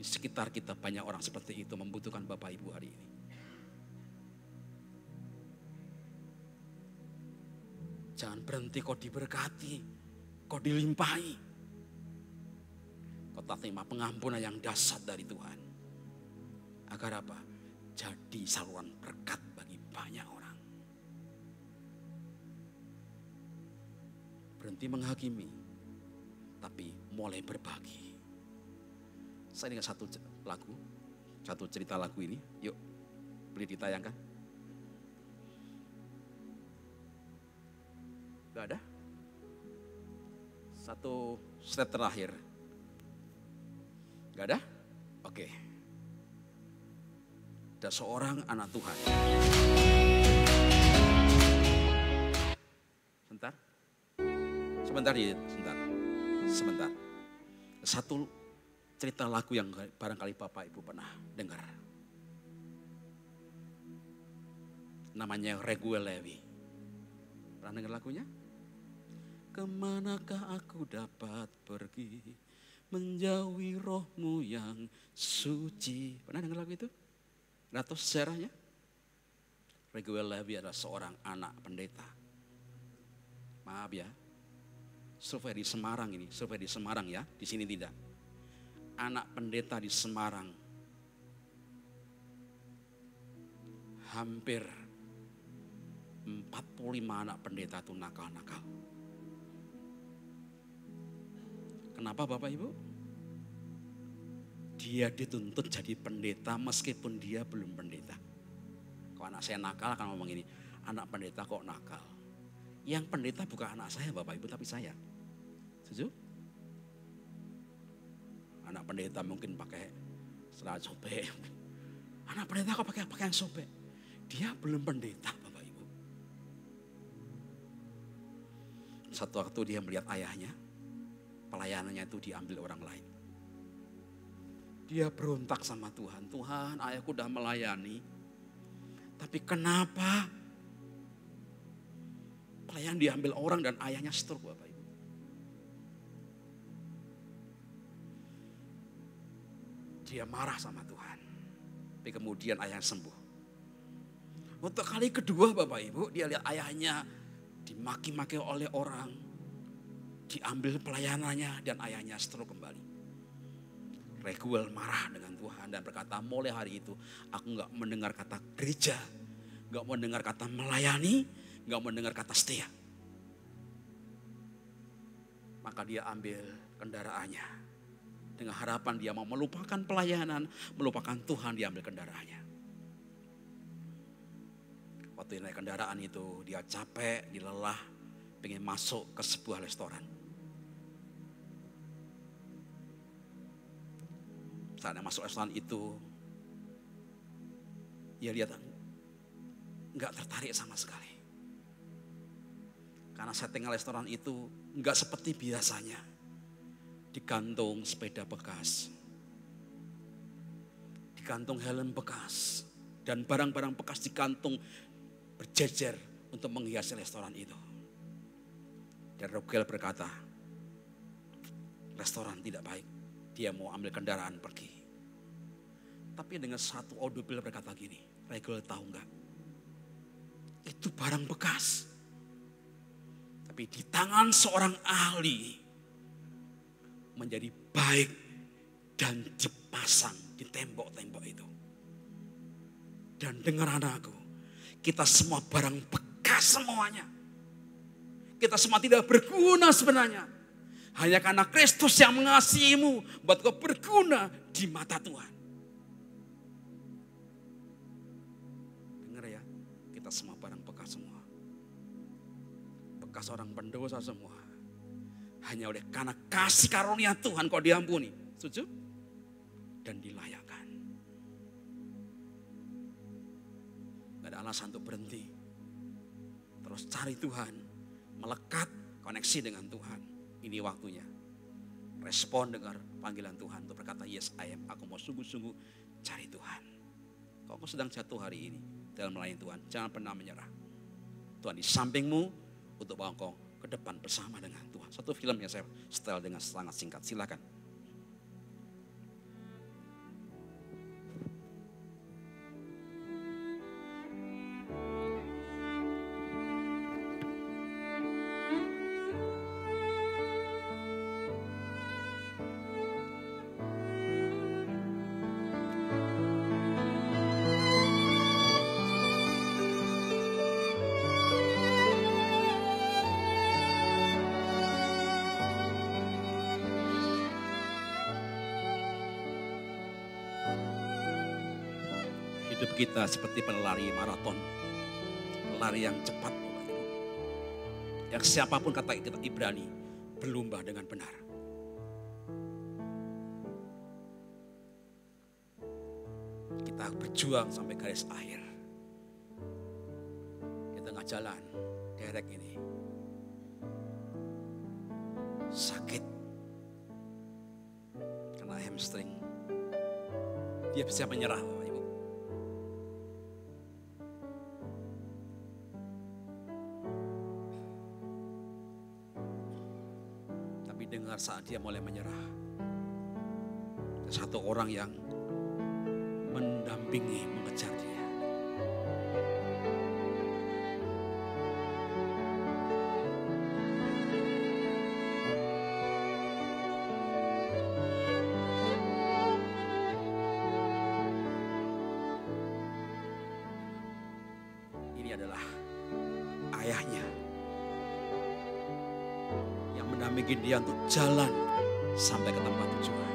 Di sekitar kita banyak orang seperti itu membutuhkan Bapak Ibu hari ini. Jangan berhenti kau diberkati, kau dilimpahi. Kau terima pengampunan yang dahsyat dari Tuhan. Agar apa? Jadi saluran berkat bagi banyak orang. Berhenti menghakimi, tapi mulai berbagi. Saya ingat satu lagu, satu cerita lagu ini. Yuk, boleh ditayangkan? Gak ada? Satu slide terakhir. Gak ada? Oke. Ada seorang anak Tuhan. Sebentar. Satu cerita lagu yang barangkali Bapak Ibu pernah dengar. Namanya Raguel Levi. Pernah dengar lagunya? Kemanakah aku dapat pergi menjauhi rohmu yang suci. Pernah dengar lagu itu? Atau sejarahnya? Raguel Levi adalah seorang anak pendeta. Maaf ya, survei di Semarang ini, survei di Semarang ya, di sini tidak. Anak pendeta di Semarang hampir 45 anak pendeta itu nakal-nakal. Kenapa Bapak Ibu? Dia dituntut jadi pendeta meskipun dia belum pendeta. Kalau anak saya nakal akan ngomong ini, anak pendeta kok nakal? Yang pendeta bukan anak saya Bapak Ibu tapi saya. Setuju? Anak pendeta mungkin pakai celana sobek. Anak pendeta kok pakai pakaian sobek? Dia belum pendeta Bapak Ibu. Satu waktu dia melihat ayahnya, pelayanannya itu diambil orang lain. Dia berontak sama Tuhan. Tuhan, ayahku udah melayani. Tapi kenapa pelayan diambil orang dan ayahnya stroke Bapak Ibu? Dia marah sama Tuhan. Tapi kemudian ayahnya sembuh. Untuk kali kedua Bapak Ibu, dia lihat ayahnya dimaki-maki oleh orang. Diambil pelayanannya dan ayahnya stroke kembali. Raguel marah dengan Tuhan dan berkata, mulai hari itu aku gak mendengar kata gereja. Gak mendengar kata melayani, gak mendengar kata setia. Maka dia ambil kendaraannya. Dengan harapan dia mau melupakan pelayanan, melupakan Tuhan, dia ambil kendaraannya. Waktu naik kendaraan itu dia capek, dia lelah, pengen masuk ke sebuah restoran. Saat dia masuk restoran itu, dia lihat nggak tertarik sama sekali. Karena setting restoran itu nggak seperti biasanya. Digantung sepeda bekas, digantung helm bekas, dan barang-barang bekas digantung berjejer untuk menghiasi restoran itu. Dan Raguel berkata, restoran tidak baik, dia mau ambil kendaraan pergi. Tapi dengan satu audible berkata gini, Raguel tahu enggak? Itu barang bekas. Tapi di tangan seorang ahli menjadi baik dan dipasang di tembok-tembok itu. Dan dengar anakku, kita semua barang bekas semuanya. Kita semua tidak berguna sebenarnya. Hanya karena Kristus yang mengasihimu, buat kau berguna di mata Tuhan. Dengar ya, kita semua barang bekas semua. Bekas orang pendosa semua. Hanya oleh karena kasih karunia Tuhan kau diampuni. Setuju? Dan dilayakkan. Gak ada alasan untuk berhenti. Terus cari Tuhan. Melekat koneksi dengan Tuhan. Ini waktunya. Respon dengar panggilan Tuhan untuk berkata, yes I am. Aku mau sungguh-sungguh cari Tuhan. Kalau kau sedang jatuh hari ini dalam melayani Tuhan, jangan pernah menyerah. Tuhan di sampingmu untuk bawa kau ke depan bersama dengan Tuhan. Satu film yang saya setel dengan sangat singkat. Silakan. Hidup kita seperti pelari maraton. Lari yang cepat. Yang siapapun kata kita Ibrani, berlomba dengan benar. Kita berjuang sampai garis akhir. Di tengah jalan, derek ini. Sakit. Karena hamstring. Dia bisa menyerah. Dengar saat dia mulai menyerah. Satu orang yang mendampingi, mengejar dia. Ini adalah ayahnya. Mendampingi dia untuk jalan sampai ke tempat tujuan.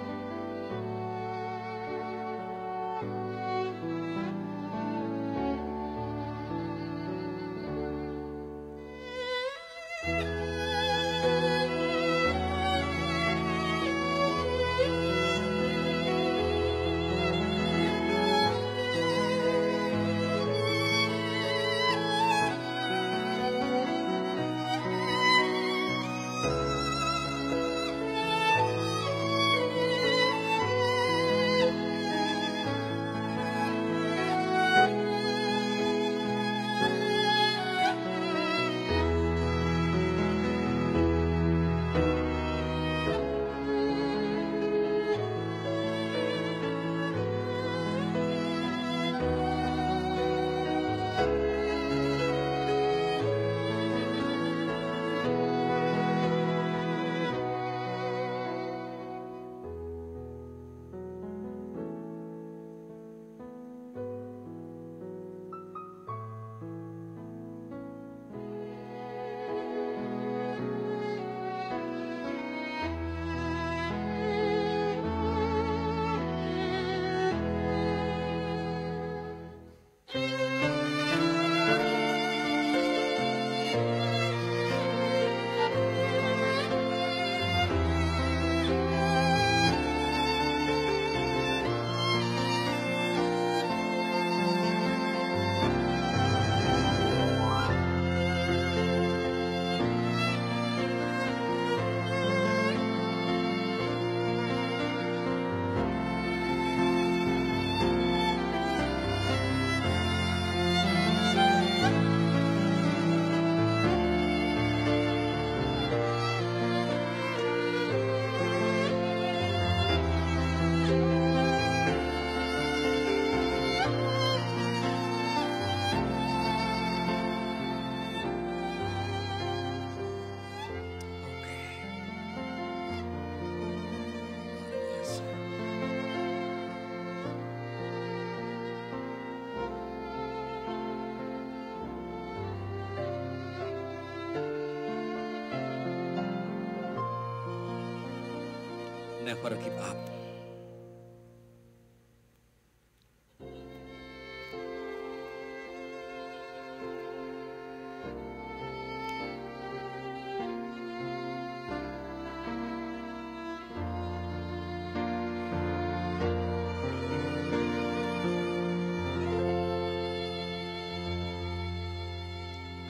Never give up.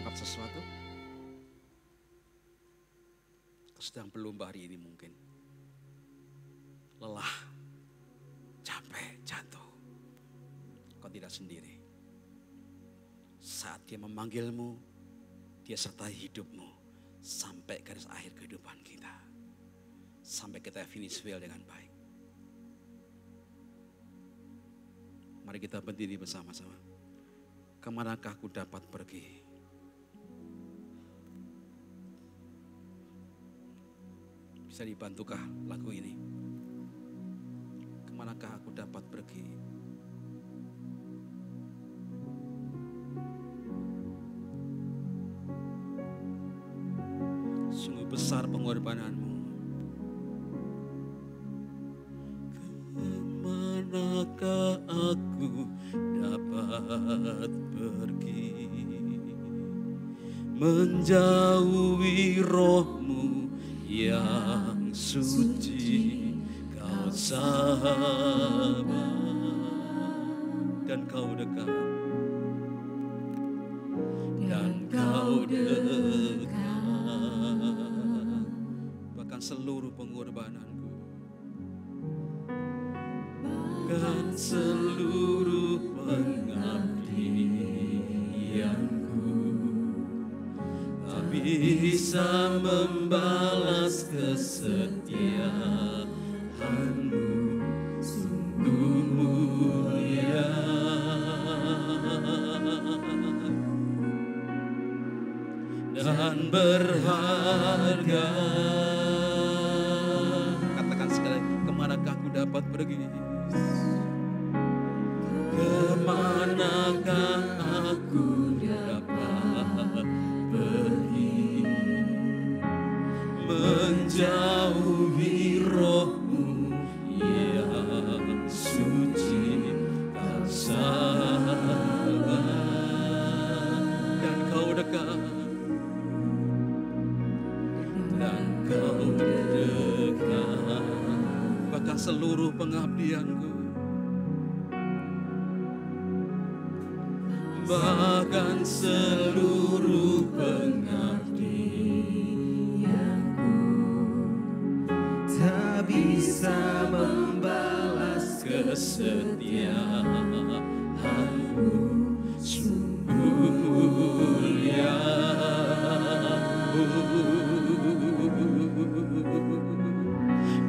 Angkat sesuatu. Kau sedang berlomba hari ini mungkin. Lelah, capek, jatuh. Kau tidak sendiri. Saat Dia memanggilmu, Dia sertai hidupmu sampai garis akhir kehidupan kita. Sampai kita finish well dengan baik. Mari kita berdiri bersama-sama. Kemanakah aku dapat pergi? Bisa dibantukah lagu ini? Kemanakah aku dapat pergi? Sungguh besar pengorbananmu. Kemanakah aku dapat pergi? Menjauhi rohmu yang suci. Sahabat dan kau dekat, bahkan seluruh pengorbananku, bahkan seluruh pengabdianku tak bisa membalas kesetiaan. Sungguh mulia dan berharga. Katakan sekali, kemanakah aku dapat pergi? Kemanakah aku dapat pergi? Menjauhi rohmu yang suci, tak salah, dan kau dekat, bahkan seluruh pengabdianku, bahkan seluruh pengabdianku tak bisa membalas kesetiaanmu. Sungguh mulia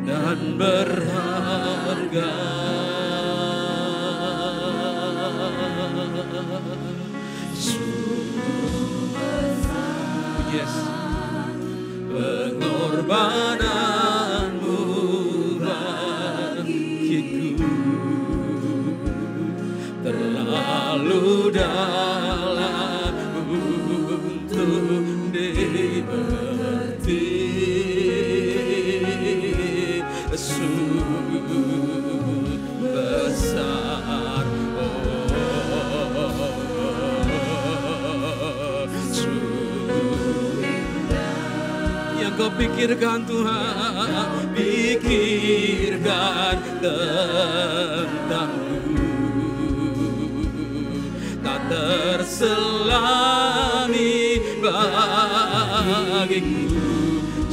dan berharga. Yes, pengorbananmu bagiku terlalu dalam untuk dimengerti. Sungguh besar, sungguh yang kau pikirkan Tuhan, pikirkan tentangku, tak terselami bagiku.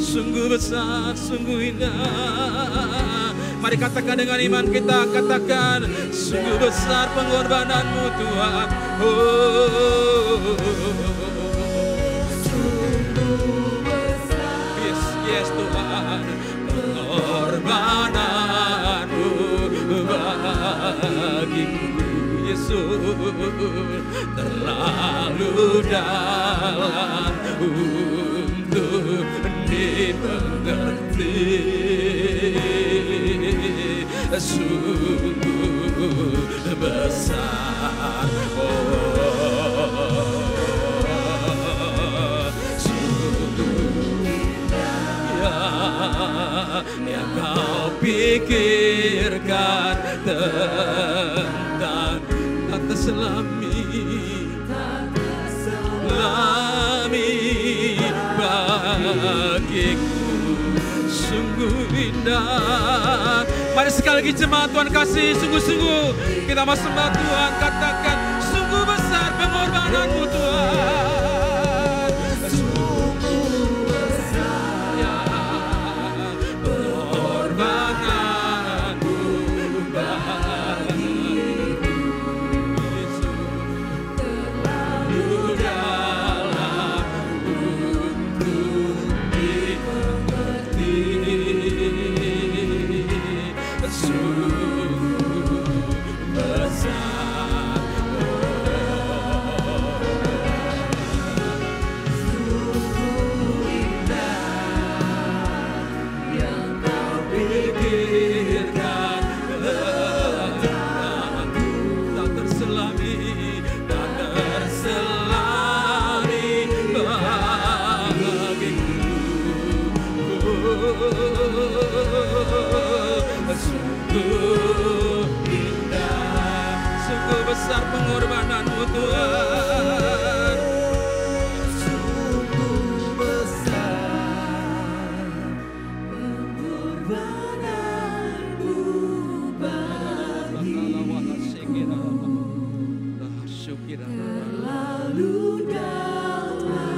Sungguh besar, sungguh indah. Mari katakan dengan iman kita, katakan, sungguh besar pengorbananmu Tuhan. Oh, sungguh besar. Yes, yes Tuhan, pengorbananmu bagiku. Yesus terlalu dalam untuk dimengerti. Sungguh besar, oh, sungguh indah. yang kau pikirkan tentang tak terselami bagiku sungguh indah. Mari sekali lagi jemaat Tuhan kasih, sungguh-sungguh kita mau sembah Tuhan, katakan sungguh besar pengorbananmu Tuhan, sungguh besar ya pengorbananmu bagiku, Yesus terlalu dalam untuk dimengerti. Sungguh besar, sungguh indah yang kau pikirkan tentangku, tak terselami bagiku. Sungguh indah, sungguh besar pengorbananmu Tuhan, sungguh besar pengorbananmu bagiku, terlalu dalam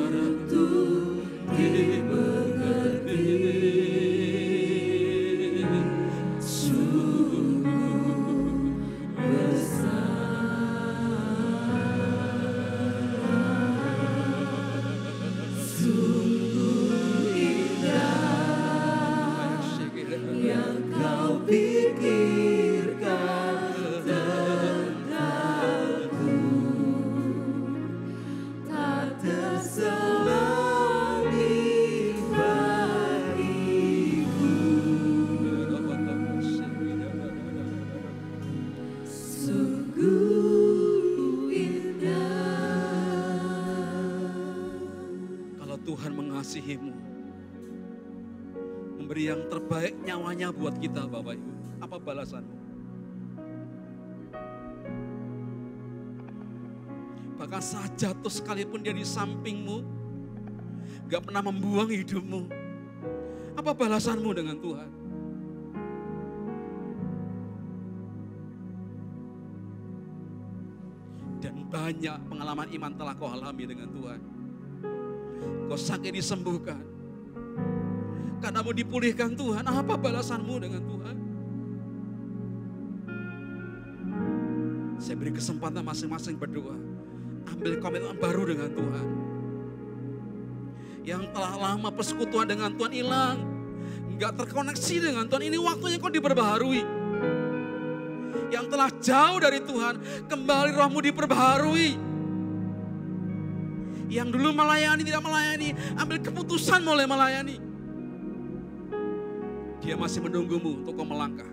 untuk dimengerti. Mengasihimu, memberi yang terbaik nyawanya buat kita Bapak Ibu, apa balasanmu? Bahkan saat jatuh sekalipun dia di sampingmu, gak pernah membuang hidupmu, apa balasanmu dengan Tuhan? Dan banyak pengalaman iman telah kau alami dengan Tuhan. Kau sakit disembuhkan, karena mau dipulihkan Tuhan. Apa balasanmu dengan Tuhan? Saya beri kesempatan masing-masing berdoa, ambil komitmen baru dengan Tuhan. Yang telah lama persekutuan dengan Tuhan hilang, nggak terkoneksi dengan Tuhan, ini waktunya kau diperbaharui. Yang telah jauh dari Tuhan, kembali rohmu diperbaharui. Yang dulu melayani, tidak melayani, ambil keputusan mulai melayani. Dia masih menunggumu untuk kau melangkah.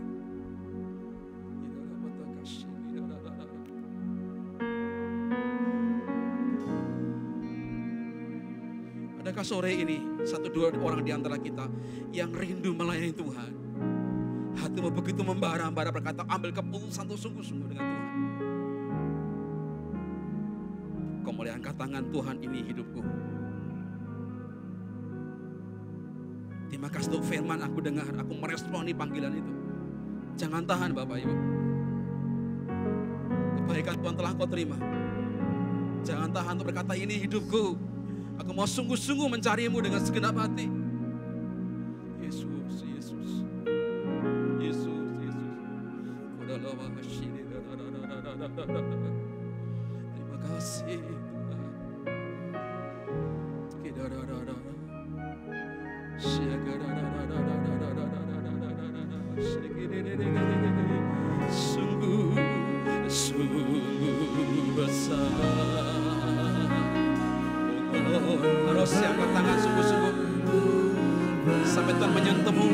Adakah sore ini, 1-2 orang di antara kita yang rindu melayani Tuhan? Hatimu begitu membara-bara berkata, ambil keputusan untuk sungguh-sungguh dengan Tuhan. Kau mulai angkat tangan, Tuhan ini hidupku. Terima kasih untuk firman aku dengar, aku meresponi panggilan itu. Jangan tahan Bapak Ibu. Kebaikan Tuhan telah kau terima. Jangan tahan untuk berkata ini hidupku. Aku mau sungguh-sungguh mencarimu dengan segenap hati. Yesus, Yesus. Yesus, Yesus. Terima kasih Tuhan. Sungguh, sungguh besar. Harus siapkan tangan sungguh-sungguh sampai Tuhan menyentuhmu,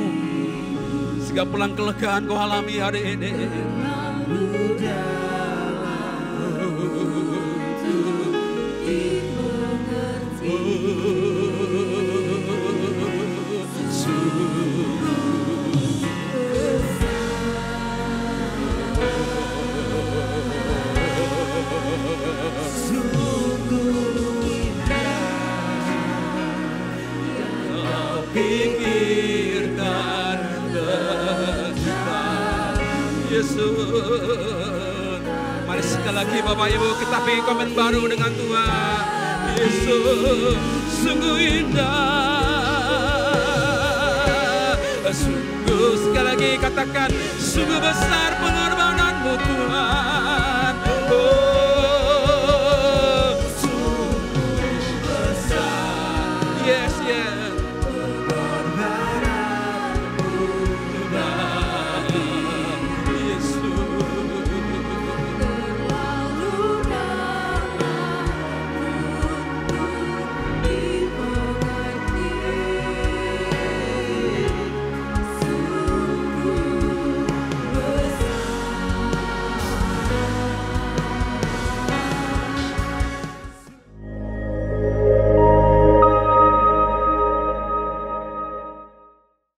sehingga pulang kelegaan kau alami hari ini. Sungguh Yesus. Mari sekali lagi Bapak Ibu kita pengen komen baru dengan Tuhan. Yesus, sungguh indah. Sungguh sekali lagi katakan, sungguh besar pengorbananmu Tuhan.